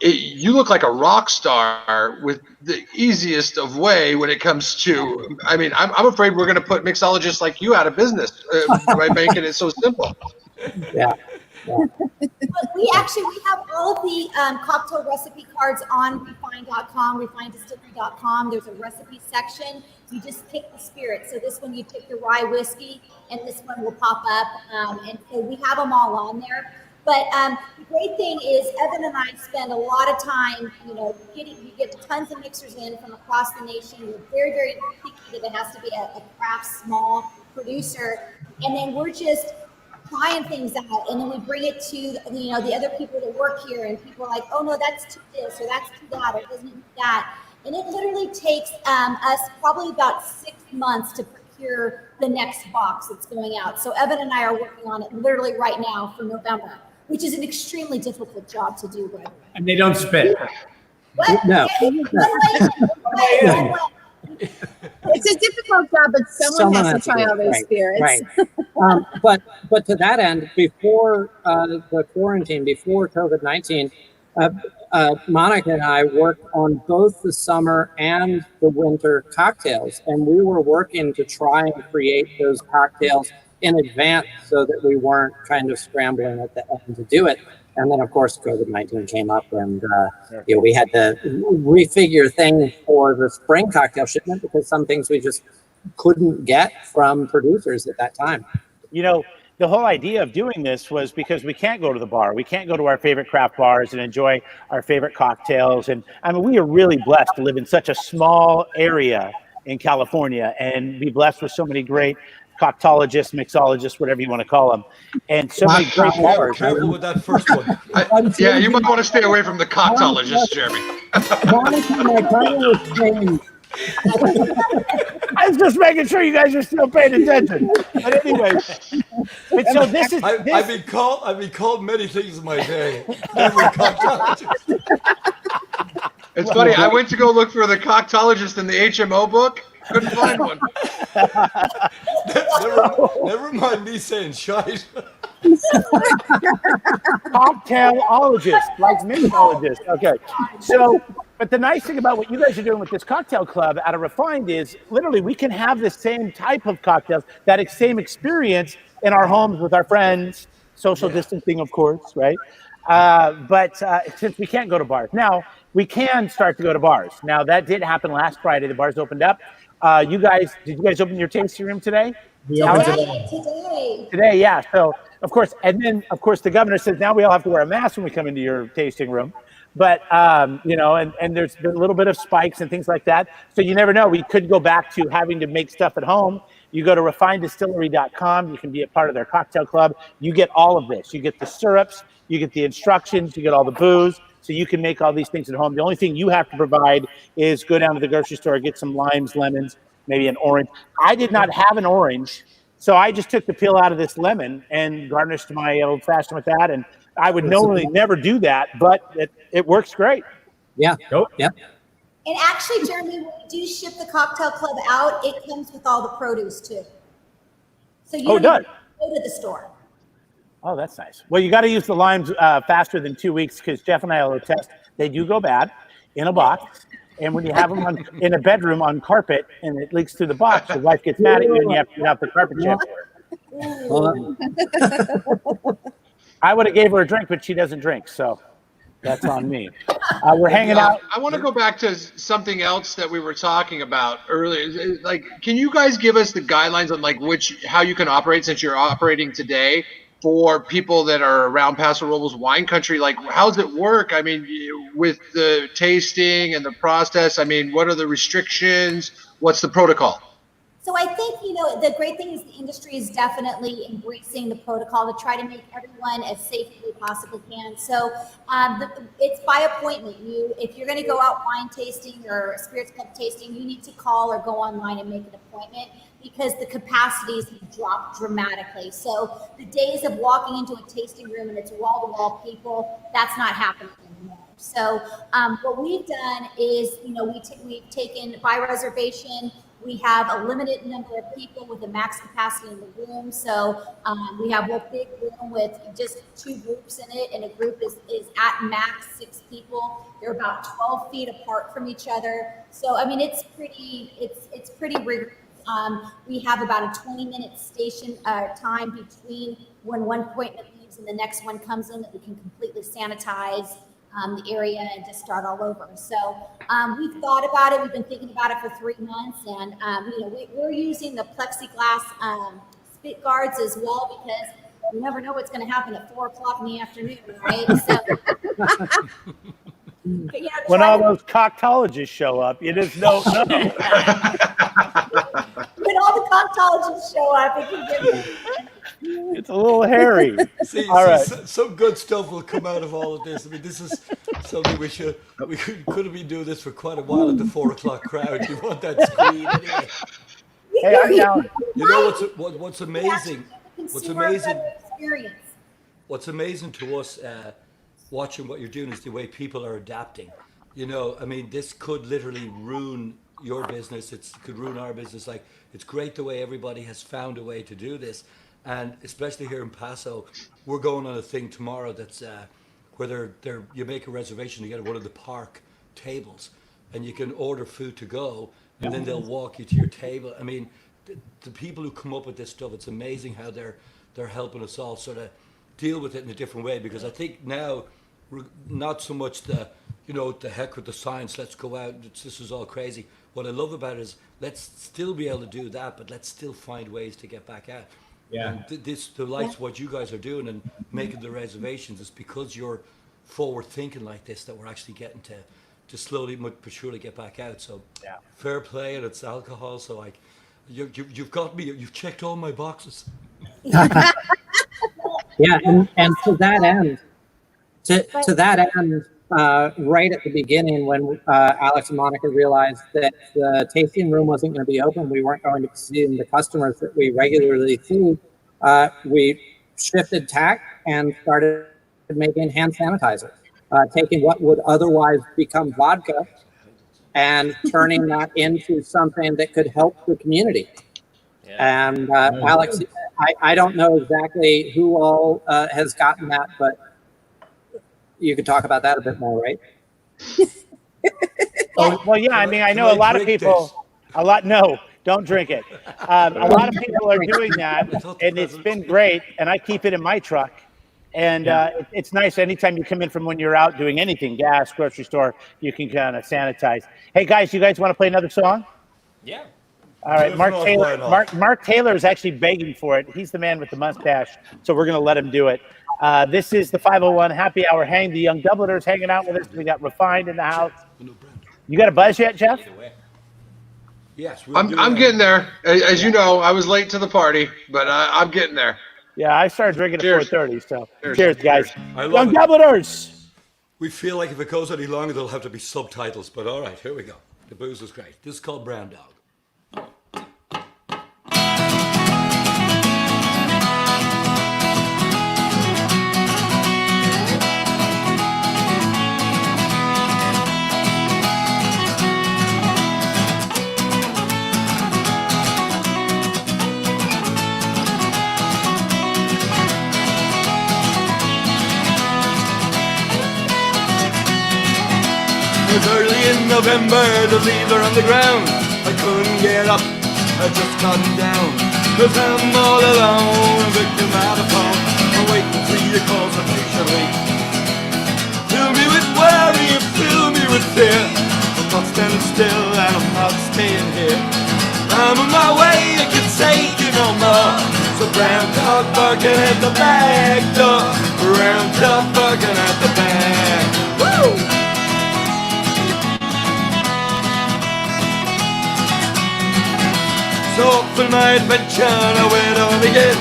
You look like a rock star with the easiest of way when it comes to, I mean, I'm afraid we're going to put mixologists like you out of business by making it so simple. Yeah. But we have all of the cocktail recipe cards on refine.com, refinedistillery.com. There's a recipe section. You just pick the spirit. So this one you pick your rye whiskey, and this one will pop up. And so we have them all on there. But the great thing is Evan and I spend a lot of time, you know, we get tons of mixers in from across the nation. We're very, very picky that it has to be a craft small producer. And then we're just trying things out, and then we bring it to, you know, the other people that work here, and people are like, oh no, that's too this, or that's too that, or it doesn't do that. And it literally takes us probably about 6 months to procure the next box that's going out. So Evan and I are working on it literally right now for November, which is an extremely difficult job to do, by the way. And they don't spit. What? No. It's a difficult job, but someone has to try all those spirits. Right. But to that end, before the quarantine, before COVID-19, Monica and I worked on both the summer and the winter cocktails, and we were working to try and create those cocktails in advance so that we weren't kind of scrambling at the end to do it. And then, of course, COVID-19 came up, and you know, we had to refigure things for the spring cocktail shipment because some things we just couldn't get from producers at that time. You know, the whole idea of doing this was because we can't go to the bar. We can't go to our favorite craft bars and enjoy our favorite cocktails. And I mean, we are really blessed to live in such a small area in California and be blessed with so many great coctologists, mixologists, whatever you want to call them, and so many great bars. Careful with that first one. Yeah, you might want to stay away from the coctologist, Jeremy. Monica, my title was changed. I was just making sure you guys are still paying attention. But anyway, and so this is. I've been called many things in my day. Never coctologist. It's funny. I went to go look for the coctologist in the HMO book. Couldn't find one. Never mind me saying shite. Cocktailologist, like mixologist. Okay. So, but the nice thing about what you guys are doing with this cocktail club out of Refined is literally we can have the same type of cocktails, that same experience in our homes with our friends, social distancing, of course, right? But since we can't go to bars, now we can start to go to bars. Now that did happen last Friday. The bars opened up. Did you guys open your tasting room today? Today, yeah. So of course, and then of course the governor says now we all have to wear a mask when we come into your tasting room. But you know, and there's been a little bit of spikes and things like that. So you never know. We could go back to having to make stuff at home. You go to refinedistillery.com. You can be a part of their cocktail club. You get all of this. You get the syrups. You get the instructions. You get all the booze. So you can make all these things at home. The only thing you have to provide is go down to the grocery store, get some limes, lemons, maybe an orange. I did not have an orange, so I just took the peel out of this lemon and garnished my old fashioned with that. And I would normally never do that, but it works great. Yeah. Nope. Yep. And actually, Jeremy, when we do ship the cocktail club out, it comes with all the produce too. So you don't even go to the store. Oh, that's nice. Well, you got to use the limes faster than 2 weeks because Jeff and I will attest they do go bad in a box. And when you have them in a bedroom on carpet and it leaks through the box, your wife gets mad at you and you have to get out the carpet shampoo. I would have gave her a drink, but she doesn't drink, so that's on me. We're hanging out. I want to go back to something else that we were talking about earlier. Like, can you guys give us the guidelines on like how you can operate since you're operating today for people that are around Paso Robles wine country? Like, how's it work? I mean, with the tasting and the process, I mean, what are the restrictions? What's the protocol? So I think, the great thing is the industry is definitely embracing the protocol to try to make everyone as safe as we possibly can. So it's by appointment. If you're going to go out wine tasting or spirits club tasting, you need to call or go online and make an appointment because the capacities have dropped dramatically. So the days of walking into a tasting room and it's wall-to-wall people, that's not happening anymore. So what we've done is, we've taken by reservation. We have a limited number of people with a max capacity in the room. So we have a big room with just 2 groups in it, and a group is at max 6 people. They're about 12 feet apart from each other. So I mean, it's pretty rigorous. We have about a 20-minute station time between when one appointment leaves and the next one comes in that we can completely sanitize the area and just start all over. So we've thought about it. We've been thinking about it for 3 months, and we're using the plexiglass spit guards as well because you never know what's going to happen at 4 o'clock in the afternoon, right? So, but, when all those coctologists show up, you just don't know. When all the coctologists show up, it can get it's a little hairy. Right. Some good stuff will come out of all of this. I mean, this is something we could have been doing this for quite a while at the 4 o'clock crowd. You want that screen anyway. Hey, I'm down. You know what's amazing? Experience. What's amazing to us watching what you're doing is the way people are adapting. I mean, this could literally ruin your business. It could ruin our business. Like, it's great the way everybody has found a way to do this. And especially here in Paso, we're going on a thing tomorrow that's where you make a reservation to get one of the park tables, and you can order food to go, and then they'll walk you to your table. I mean, the people who come up with this stuff, it's amazing how they're helping us all sort of deal with it in a different way. Because I think now, we're not so much the heck with the science, let's go out, this is all crazy. What I love about it is let's still be able to do that, but let's still find ways to get back out. Yeah. And the likes what you guys are doing and making the reservations is because you're forward thinking like this that we're actually getting to slowly but surely get back out. So fair play, and it's alcohol. So like you've got me. You've checked all my boxes. Yeah, and to that end, right at the beginning when Alex and Monica realized that the tasting room wasn't going to be open, we weren't going to be seeing the customers that we regularly see, we shifted tack and started making hand sanitizer, taking what would otherwise become vodka and turning that into something that could help the community. Yeah. And Alex, I don't know exactly who all has gotten that, but you could talk about that a bit more, right? Well, yeah. I mean, I know a lot of people. No, don't drink it. A lot of people are doing that, and it's been great. And I keep it in my truck, and it's nice. Anytime you come in from when you're out doing anything, gas, grocery store, you can kind of sanitize. Hey guys, you guys want to play another song? Yeah. All right, Mark Taylor is actually begging for it. He's the man with the mustache, so we're going to let him do it. This is the 501 Happy Hour Hang. The Young Dubliners hanging out with us. We got Refined in the house. You got a buzz yet, Jeff? Yes. I'm getting there. As you know, I was late to the party, but I'm getting there. Yeah, I started drinking at 4:30, so cheers guys. Young Dubliners! We feel like if it goes any longer, there'll have to be subtitles, but all right, here we go. The booze is great. This is called Brown Dog. It was early in November, the leaves are on the ground. I couldn't get up, I just got down. Cause I'm all alone, a victim of the phone. I'm waiting for your calls so patiently. Fill me with worry and fill me with fear. I'm not standing still and I'm not staying here. I'm on my way, I can take it no more. So brown dog barking at the back door. Brown dog barking at the back. Woo! So for my adventure, now where do I begin?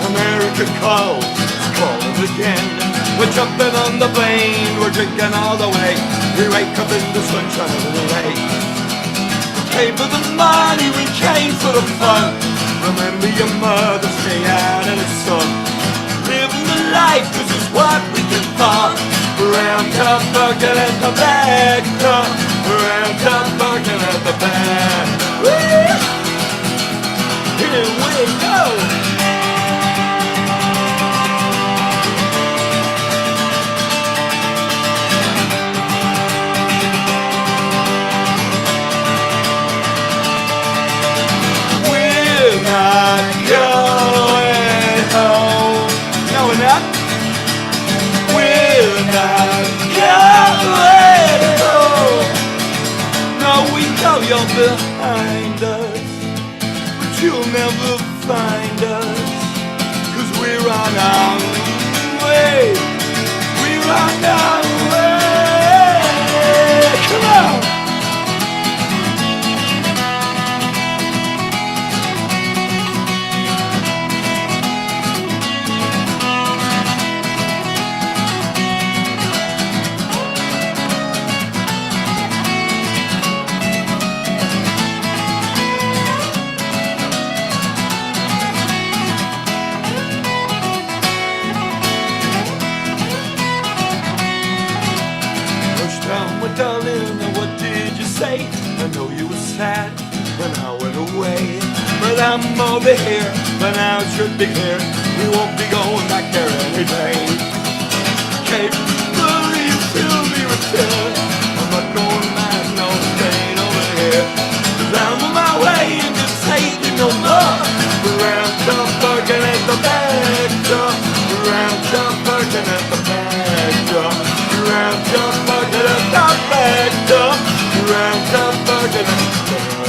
America calls, it's calling again. We're jumping on the plane, we're drinking all the way. We wake up in the sunshine of the day. Came for the money, we came for the fun. Remember your mother, stay out of the sun. Living the life, this is what we can find. Round up, barking at the back door. Round up, barking at the back. Woo! Here we go! Not going home. No, we're not. We're not going home. No, we know you're behind us, but you'll never find us. 'Cause we're on our way. We're on our way. Come on. Darling, what did you say? I know you were sad when I went away, but I'm over here, but now it should be clear we won't be going back there any day. Can't believe till me return. I'm not going back, no, staying over here. 'Cause I'm on my way and just taking no more. Round up, barking at the back door. Round up, barking at the back door. Round up, barking at the back door. Round up, barking at the back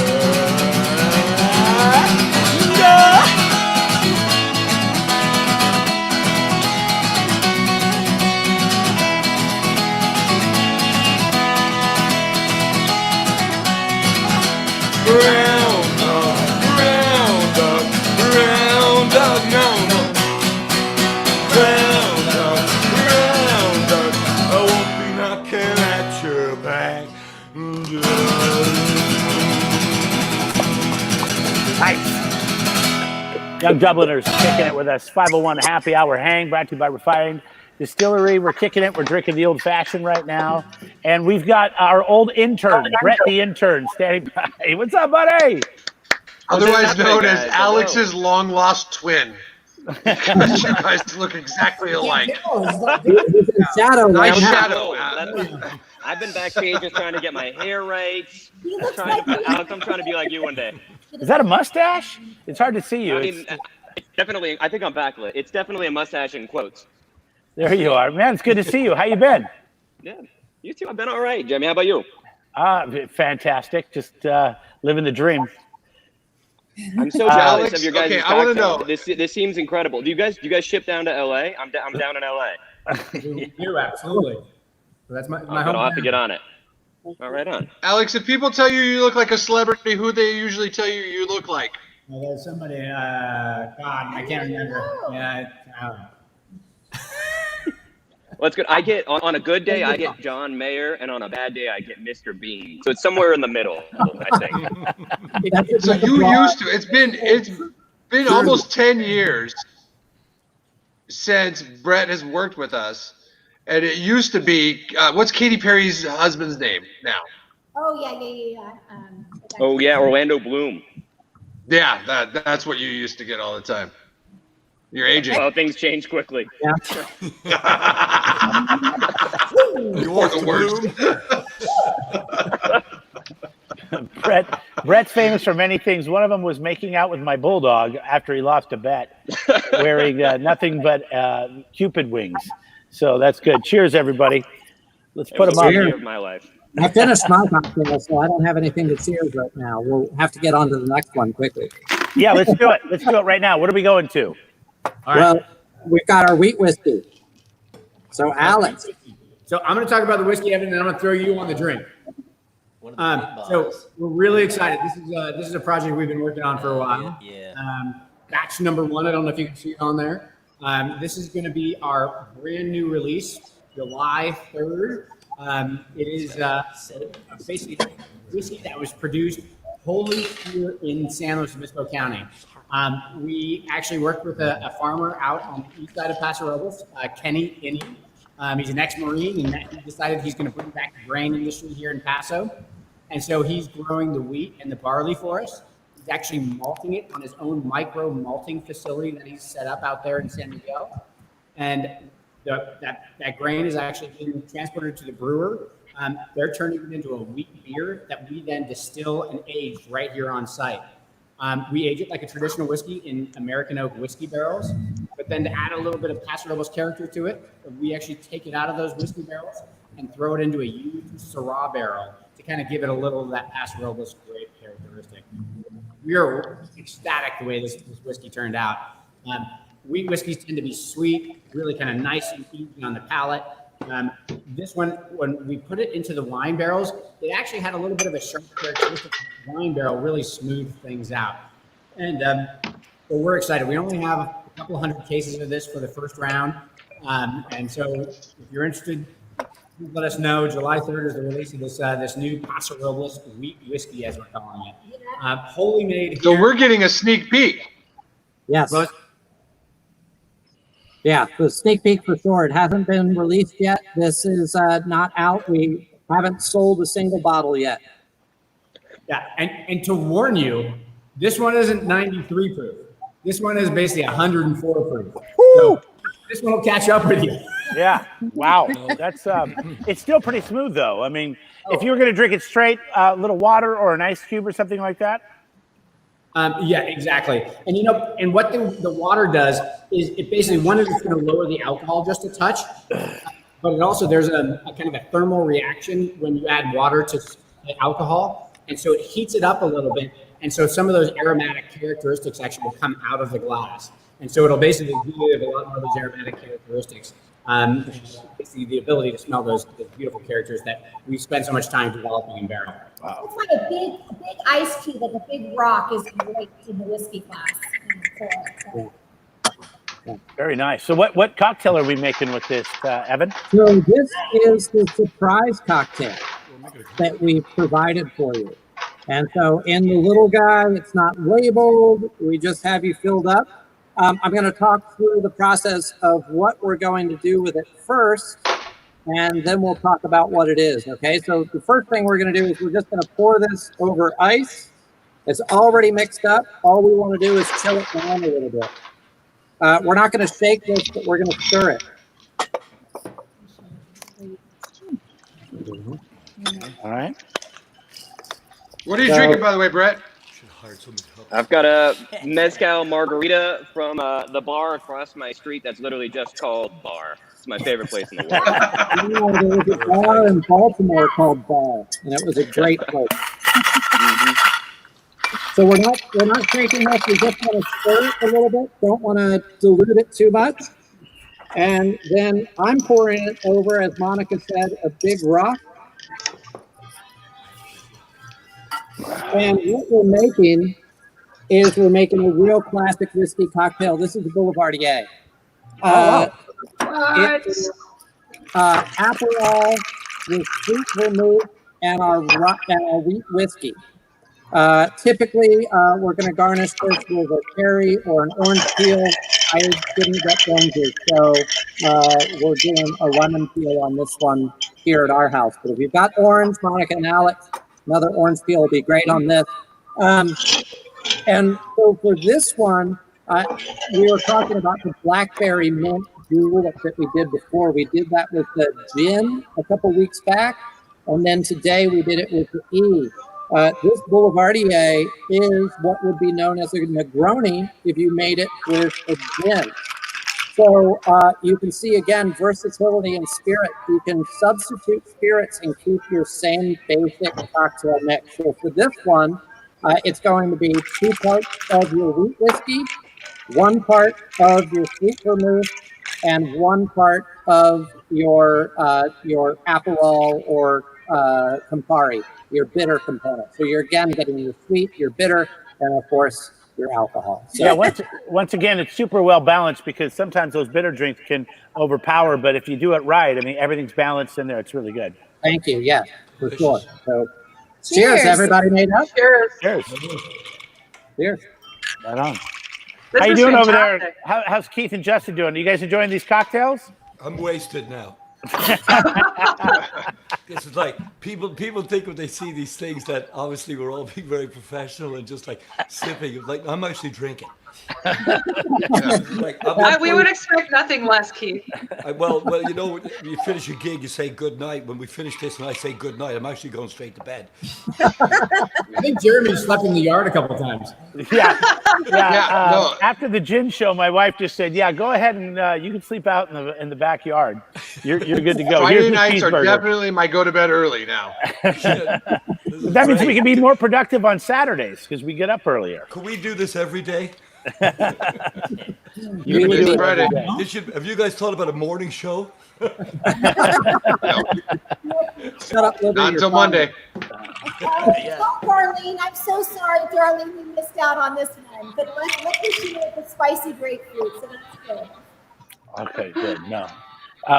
door. Round up, round up, round up, no more. Round up, round up, I won't be knocking at your back. Nice. Young Dubliners kicking it with us. 501 Happy Hour Hang, brought to you by Refined Distillery. We're kicking it. We're drinking the old fashioned right now. And we've got our old intern, Brett the intern, standing by. What's up, buddy? Otherwise known as Alex's long lost twin. Because you guys look exactly alike. Shadow. Nice man. shadow. I've been backstage just trying to get my hair right. Alex, I'm trying to be like you one day. Is that a mustache? It's hard to see you. I mean, it's definitely, I think I'm backlit. It's definitely a mustache in quotes. There you are. Man, it's good to see you. How you been? Yeah, you too. I've been all right, Jamie. How about you? Fantastic. Just living the dream. I'm so jealous Alex, of your guys' okay, I want to know. This seems incredible. Do you guys ship down to LA? I'm down in LA. We do, absolutely. That's my I'll have to get on it. All right on. Alex, if people tell you you look like a celebrity, who they usually tell you you look like? Well, there's somebody, God, I can't remember. Yeah, I don't know. Well, it's good. I get on a good day, I get John Mayer, and on a bad day, I get Mr. Bean. So it's somewhere in the middle, I think. So you used to. It's been almost 10 years since Brett has worked with us, and it used to be what's Katy Perry's husband's name now? Oh yeah. Oh yeah, Orlando Bloom. Yeah, that's what you used to get all the time. You're aging. Well, things change quickly. You are the worst. Brett's famous for many things. One of them was making out with my bulldog after he lost a bet, wearing nothing but Cupid wings. So that's good. Cheers, everybody. Let's put them the up. year of my life. I finished my cocktail, so I don't have anything to cheers right now. We'll have to get on to the next one quickly. Yeah, let's do it. Let's do it right now. What are we going to? Well, we've got our wheat whiskey. So, Alex. So I'm going to talk about the whiskey, Evan, and I'm going to throw you on the drink. So we're really excited. This is a project we've been working on for a while. Yeah. Batch number 1. I don't know if you can see it on there. This is going to be our brand new release, July 3rd. It is basically whiskey that was produced wholly here in San Luis Obispo County. We actually worked with a farmer out on the east side of Paso Robles, Kenny Inney. He's an ex-Marine, and he decided he's going to bring back the grain industry here in Paso. And so he's growing the wheat and the barley for us. He's actually malting it on his own micro malting facility that he's set up out there in San Miguel. And that grain is actually being transported to the brewer. They're turning it into a wheat beer that we then distill and age right here on site. We age it like a traditional whiskey in American oak whiskey barrels, but then to add a little bit of Paso Robles character to it, we actually take it out of those whiskey barrels and throw it into a used Syrah barrel to kind of give it a little of that Paso Robles grape characteristic. We are ecstatic the way this whiskey turned out. Wheat whiskeys tend to be sweet, really kind of nice and easy on the palate. This one, when we put it into the wine barrels, it actually had a little bit of a sharp characteristic. The wine barrel really smoothed things out. And so we're excited. We only have a couple hundred cases of this for the first round. And so if you're interested, please let us know. July 3rd is the release of this new Paso Robles wheat whiskey, as we're calling it. Wholly made here. So we're getting a sneak peek. Yes. Yeah, the sneak peek for sure. It hasn't been released yet. This is not out. We haven't sold a single bottle yet. Yeah, and to warn you, this one isn't 93 proof. This one is basically 104 proof. So this one will catch up with you. Yeah. Wow. That's it's still pretty smooth though. I mean, if you were going to drink it straight, a little water or an ice cube or something like that. Yeah, exactly. And and what the water does is it basically, one is it's going to lower the alcohol just a touch, but it also, there's a kind of a thermal reaction when you add water to the alcohol. And so it heats it up a little bit. And so some of those aromatic characteristics actually will come out of the glass. And so it'll basically give a lot more of those aromatic characteristics. Basically the ability to smell those beautiful characters that we spend so much time developing in barrel. Wow. It's like a big ice cube, like a big rock is great in the whiskey class. Very nice. So what cocktail are we making with this, Evan? So this is the surprise cocktail that we provided for you. And so in the little guy, it's not labeled. We just have you filled up. I'm going to talk through the process of what we're going to do with it first, and then we'll talk about what it is, okay? So the first thing we're going to do is we're just going to pour this over ice. It's already mixed up. All we want to do is chill it down a little bit. We're not going to shake this, but we're going to stir it. All right. What are you drinking, by the way, Brett? I've got a mezcal margarita from the bar across my street that's literally just called Bar. It's my favorite place in the world. There was a bar in Baltimore called Bar, and it was a great place. So we're not shaking this. We just want to stir it a little bit. Don't want to dilute it too much. And then I'm pouring it over, as Monica said, a big rock. And what we're making is we're making a real classic whiskey cocktail. This is the Boulevardier. It's Aperol with sweet vermouth and our wheat whiskey. Typically, we're going to garnish this with a cherry or an orange peel. I didn't get oranges, so we're doing a lemon peel on this one here at our house. But if you've got orange, Monica and Alex, another orange peel will be great on this. And so for this one, we were talking about the blackberry mint julep that we did before. We did that with the gin a couple weeks back, and then today we did it with the E. This Boulevardier is what would be known as a Negroni if you made it with a gin. So you can see, again, versatility in spirit. You can substitute spirits and keep your same basic cocktail mix. So for this one, it's going to be 2 parts of your wheat whiskey, 1 part of your sweet vermouth, and 1 part of your Aperol or Campari, your bitter component. So you're, again, getting your sweet, your bitter, and, of course, your alcohol. So, yeah, once again, it's super well balanced because sometimes those bitter drinks can overpower, but if you do it right, I mean, everything's balanced in there. It's really good. thank you. Yes, for sure. So cheers, everybody made up. Cheers. Cheers. Cheers. Right on. This How you was doing over fantastic. there? How's Keith and Justin doing? Are you guys enjoying these cocktails? I'm wasted now. This is like people think when they see these things that obviously we're all being very professional and just like sipping. Like I'm actually drinking. Like, We would expect nothing less, Keith. well, you know, when you finish your gig, you say good night. When we finish this and I say good night, I'm actually going straight to bed. I think Jeremy slept in the yard a couple times. Yeah. No. After the gin show, my wife just said, "Yeah, go ahead and you can sleep out in the backyard. You're good to go." Friday Here's the nights are cheeseburger. definitely my go to bed early now. That means we can be more productive on Saturdays because we get up earlier. Can we do this every day? You can do it Friday. every day. Have you guys thought about a morning show? Shut up, Libby, Not you're until fine. Monday. Oh, Darlene, I'm so sorry, Darlene, we missed out on this one. But let's issue it with spicy grapefruit, so that's good. Okay, good. No,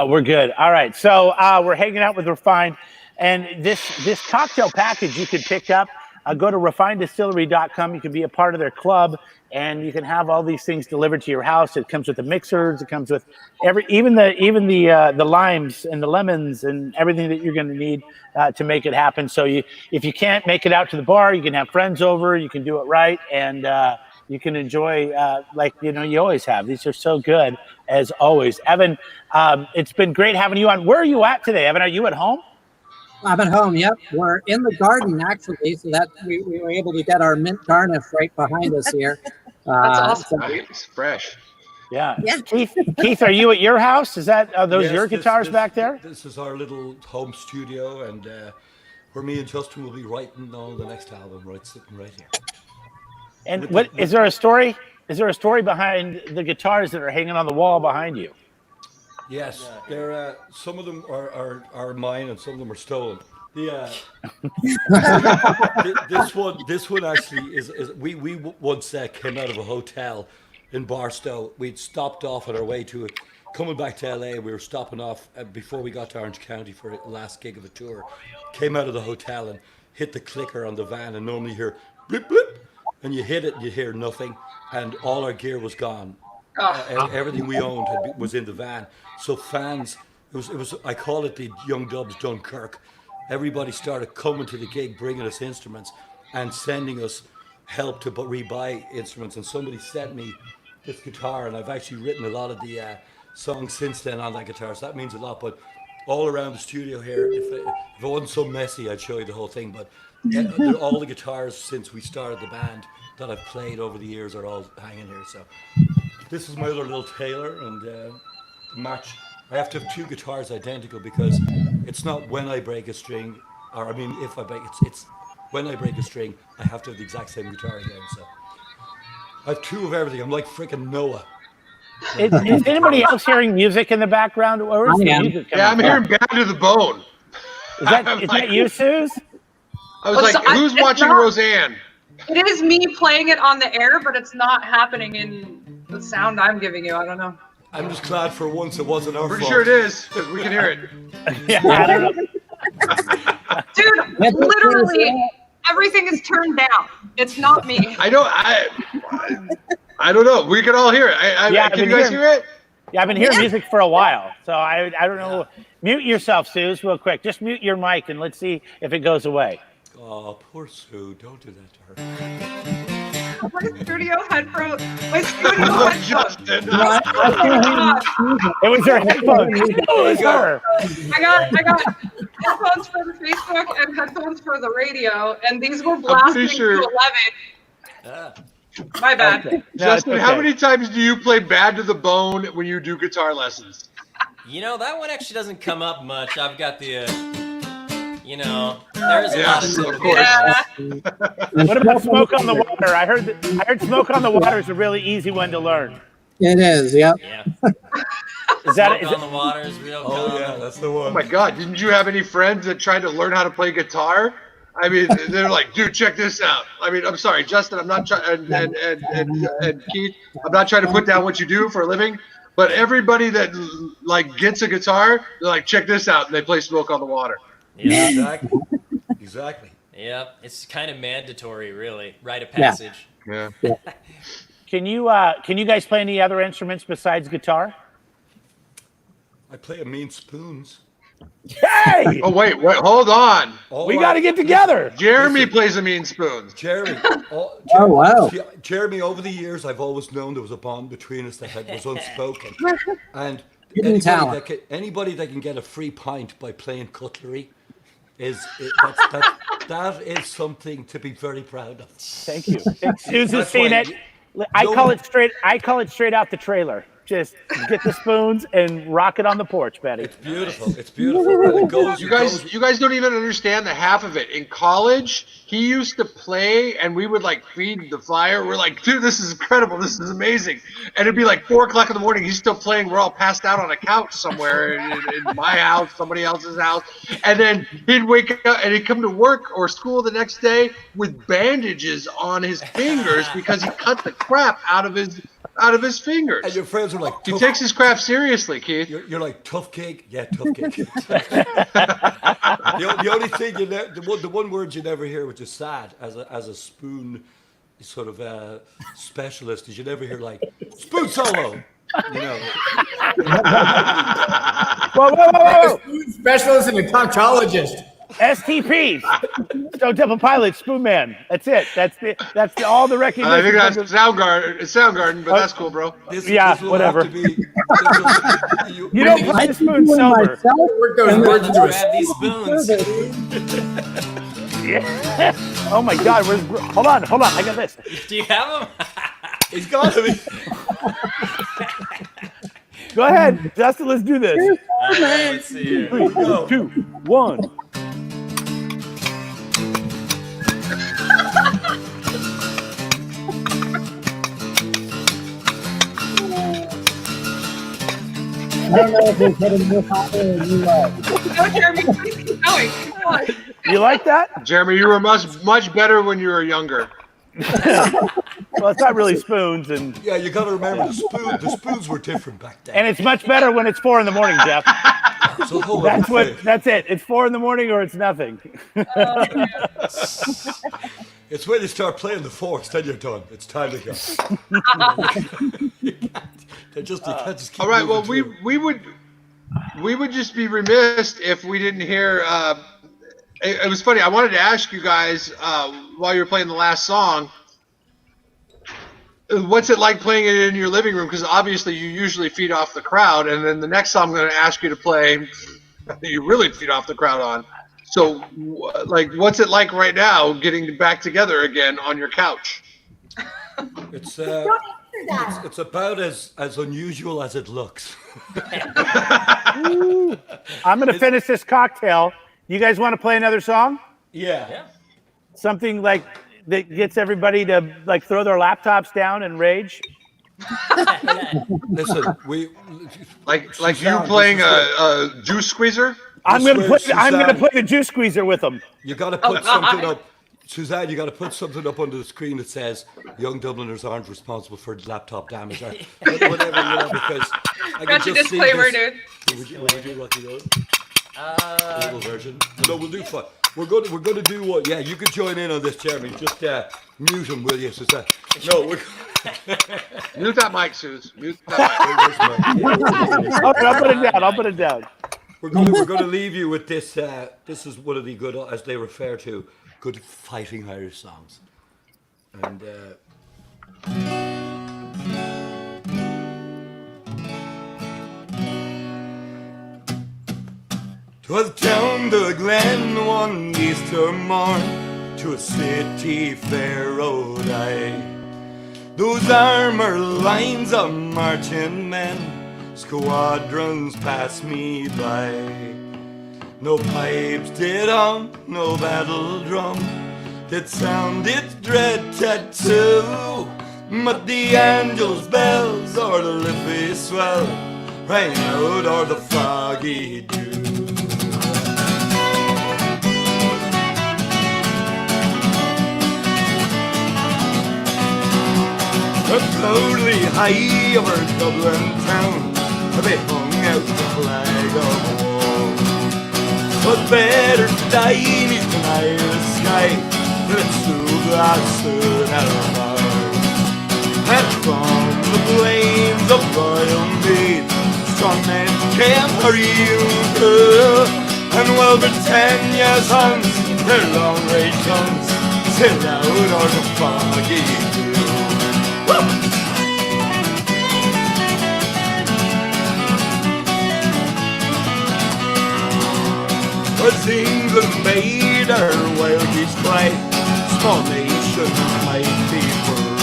we're good. All right, so we're hanging out with Refined, and this cocktail package you can pick up. Go to refinedistillery.com. You can be a part of their club, and you can have all these things delivered to your house. It comes with the mixers. It comes with even the limes and the lemons and everything that you're going to need to make it happen. So if you can't make it out to the bar, you can have friends over. You can do it right, and you can enjoy like you always have. These are so good as always. Evan, it's been great having you on. Where are you at today, Evan? Are you at home? I'm at home. Yep, we're in the garden actually, so that we were able to get our mint garnish right behind us here. That's awesome. It's fresh. Yeah. Yeah. Keith, are you at your house? Are those Yes, your guitars back there? This is our little home studio, and where me and Justin will be writing on the next album, sitting right here. And what is there a story? Is there a story behind the guitars that are hanging on the wall behind you? Yes, they're some of them are mine, and some of them are stolen. This one actually is we once came out of a hotel in Barstow. We'd stopped off on our way to it, coming back to LA. We were stopping off before we got to Orange County for the last gig of a tour. Came out of the hotel and hit the clicker on the van, and normally you hear blip blip, and you hit it, and you hear nothing, and all our gear was gone. Everything we owned was in the van. So fans, it was I call it the Young Dubs Dunkirk. Everybody started coming to the gig, bringing us instruments and sending us help to rebuy instruments. And somebody sent me this guitar, and I've actually written a lot of the songs since then on that guitar. So that means a lot. But all around the studio here, if it wasn't so messy, I'd show you the whole thing. But all the guitars since we started the band that I've played over the years are all hanging here. So this is my other little Taylor, and match. I have to have 2 guitars identical because it's not when I break a string, or I mean if I break it's when I break a string, I have to have the exact same guitar again. So I have 2 of everything. I'm like freaking Noah. Is anybody else hearing music in the background? Or is the music coming I'm from? hearing Bad to the Bone. Is that you, Suze? I was like, who's watching Roseanne? It is me playing it on the air, but it's not happening in the sound I'm giving you. I don't know. I'm just glad for once it wasn't our Pretty fault. sure it is, because we can hear it. Yeah, I don't know. Dude, literally everything is turned down. It's not me. I don't know. We can all hear it. Can you guys hear it? Yeah, I've been hearing music for a while, so I don't know. Mute yourself, Suze, real quick. Just mute your mic and let's see if it goes away. Oh, poor Sue. Don't do that to her. My studio headphones. My studio headphones. Justin. Oh my God. It was her headphones. It was her. I got headphones for the Facebook and headphones for the radio, and these were blasting sure. to 11. My bad. Okay. No, Justin, it's how okay. many times do you play Bad to the Bone when you do guitar lessons? You know, that one actually doesn't come up much. I've got the, there's a lot of Yes, typical of course. Yeah. What about Smoke on the Water? I heard Smoke on the Water is a really easy one to learn. It is, yep. Yeah. Is that Smoke on the water is real Oh common. yeah, that's the Oh one. my God! Didn't you have any friends that tried to learn how to play guitar? I mean, they're like, dude, check this out. I mean, I'm sorry, Justin. I'm not trying, and Keith. I'm not trying to put down what you do for a living, but everybody that like gets a guitar, they're like, check this out, and they play Smoke on the Water. Yeah. Exactly. Exactly. Yeah. It's kind of mandatory, really. Rite of passage. Yeah. Can you guys play any other instruments besides guitar? I play a mean spoons. Hey, Oh wait, hold on. All we right. got to get together. Jeremy plays a mean spoons. Jeremy. Oh, wow. Jeremy, over the years, I've always known there was a bond between us that was unspoken. And Hidden talent. anybody that can get a free pint by playing cutlery that is something to be very proud of. Thank you. Susan's That's seen why it. you- I no call one- it straight out the trailer. Just get the spoons and rock it on the porch, Betty. It's beautiful. It's beautiful. And it goes, You it guys, goes- you guys don't even understand the half of it. In college, he used to play, and we would like feed the fire. We're like, dude, this is incredible. This is amazing. And it'd be like 4:00 in the morning. He's still playing. We're all passed out on a couch somewhere in my house, somebody else's house. And then he'd wake up and he'd come to work or school the next day with bandages on his fingers because he cut the crap out of his fingers. and your friends are like, He tough, takes his craft seriously, Keith. you're like, tough cake? Yeah, tough cake. the only thing the one word you never hear, which is sad, as a spoon sort of specialist, is you never hear like, spoon solo. You know. Whoa. Specialist and a proctologist. STP. Stone Temple Pilots, Spoon Man. That's it. That's all the recognition. I think that's Soundgarden, but that's cool, bro. Yeah, This will whatever. have to be- You don't play the spoon sober. Work those Why words don't you into a grab these spoons? Yeah. Oh my God. Hold on. I got this. Do you have them? It's got to be. Go ahead, Justin. Let's do this. All right, let's see here. 3, 2, 1. No, Jeremy, please keep going. Come on. You like that? Jeremy, you were much better when you were younger. Well, it's not really spoons, and Yeah, you got to remember the spoons were different back then. it's much better when it's 4 in the morning, Jeff. So hold on. That's it. It's 4 in the morning or it's nothing. It's when you start playing the forks, then you're done. It's time to go. You can't just keep All right. Well, moving through. we would just be remiss if we didn't hear. It was funny. I wanted to ask you guys while you were playing the last song. What's it like playing it in your living room? Because obviously you usually feed off the crowd, and then the next song I'm going to ask you to play, you really feed off the crowd on. So, like, what's it like right now getting back together again on your couch? It's Don't answer that. it's about as unusual as it looks. I'm going to finish this cocktail. You guys want to play another song? Yeah. Something like that gets everybody to like throw their laptops down and rage? Listen, Like you Suzanne, playing this is a juice squeezer? I'm going to Suzanne. play the juice squeezer with them. You got to put something up. Suzanne, you got to put something up on the screen that says "Young Dubliners aren't responsible for laptop damage," or whatever, because I can Got your just see disclaimer, this. dude. Would you like to go? A little version. No, we'll do fun. We're going to do what? Yeah, you could join in on this, Jeremy. Just mute him, will you, Suzanne? No, we're. Mute that mic, Suze. Mute that mic. All right, I'll put it down. We're going to leave you with this. This is one of the good, as they refer to, good fighting Irish songs. And 'Twas down the glen one Easter morn to a city fair rode I. Those armor lines of marching men, squadrons passed me by. No pipes did hum, no battle drum did sound its dread tattoo, but the angels' bells or the liffey swell rang out o'er the foggy dew. Proudly high over Dublin town, they hung out the flag of war. But better die neath the night sky than it's through glass and our and from the flames of royal mead, strong men came hurrying through, and well Britannia's guns, their long range guns, sailed out on the foggy dew. Was England made her wild geese fly, small nations might be free.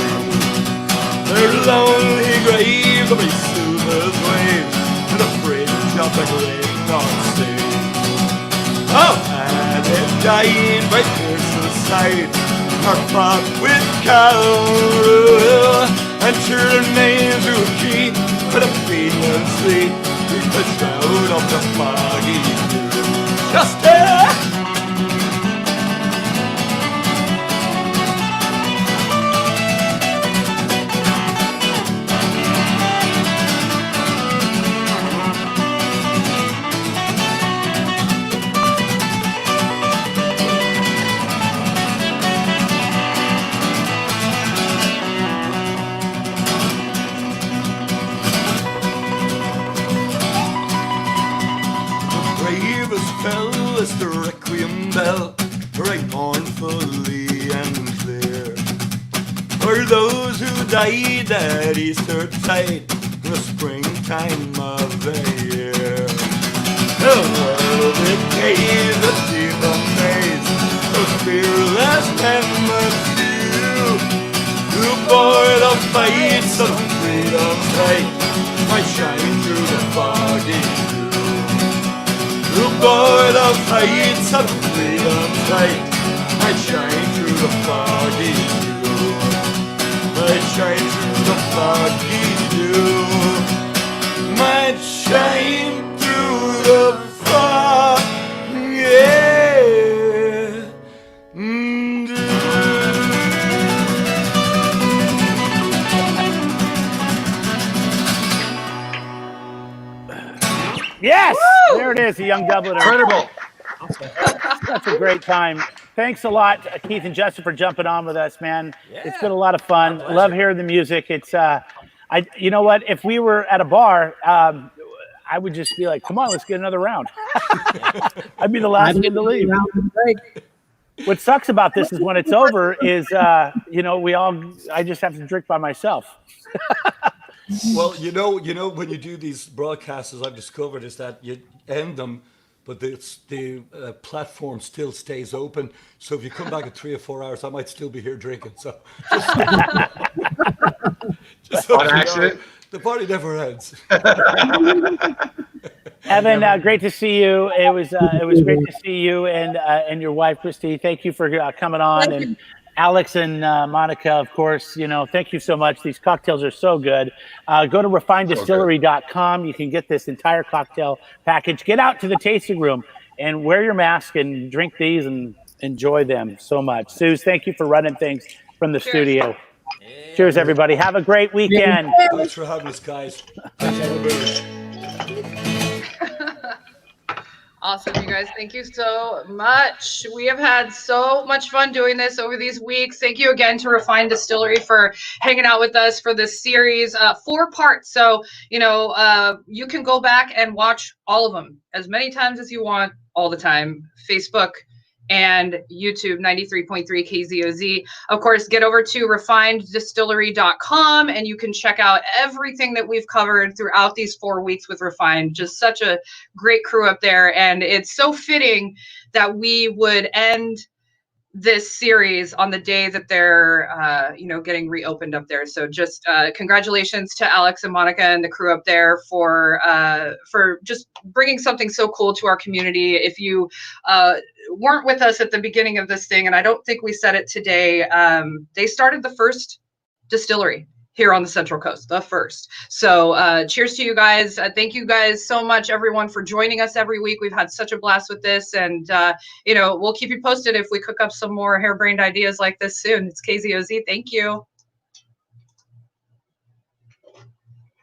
Their lonely graves will be soothed as waves to the fringe of the great North Sea. Oh, and it died by Pearson's side, or fought with Calrue, and sure their names will keep for the Fenian sleep, the shroud of the foggy dew. Justice! Fell as the requiem bell rang mournfully and clear for those who died at Easter tide, the springtime of the year. The world it gave the demon days, those fearless men must do, who bore the fights of freedom's light, might shine through the foggy dew. Who bore the fights of freedom's light, might shine through the foggy dew, might shine through the foggy dew, might shine through the foggy dew. Yes, there it is, the Young Dubliners. Incredible. Such a great time. Thanks a lot, Keith and Justin, for jumping on with us, man. It's been a lot of fun. Love hearing the music. It's, you know what? If we were at a bar, I would just be like, "Come on, let's get another round." I'd be the last one to leave. What sucks about this is when it's over, is you know, I just have to drink by myself. Well, you know, when you do these broadcasts, as I've discovered, is that you end them, but the platform still stays open. So if you come back in 3 or 4 hours, I might still be here drinking. So just so on accident, the party never ends. Evan, great to see you. It was great to see you and your wife, Christy. Thank you for coming on. And Alex and Monica, of course, you know, thank you so much. These cocktails are so good. Go to refinedistillery.com. You can get this entire cocktail package. Get out to the tasting room and wear your mask and drink these and enjoy them so much. Suze, thank you for running things from the studio. Yeah. Cheers, everybody. Have a great weekend. Thanks for having us, guys. Awesome, you guys. Thank you so much. We have had so much fun doing this over these weeks. Thank you again to Refined Distillery for hanging out with us for this series, 4 parts. So, you know, you can go back and watch all of them as many times as you want, all the time. Facebook, and YouTube 93.3 KZOZ. Of course, get over to refineddistillery.com and you can check out everything that we've covered throughout these 4 weeks with Refined. Just such a great crew up there. And it's so fitting that we would end this series on the day that they're getting reopened up there. So just congratulations to Alex and Monica and the crew up there for just bringing something so cool to our community. If you weren't with us at the beginning of this thing, and I don't think we said it today, they started the first distillery here on the Central Coast, the first. So cheers to you guys. Thank you guys so much, everyone, for joining us every week. We've had such a blast with this, and we'll keep you posted if we cook up some more harebrained ideas like this soon. It's KZOZ. Thank you.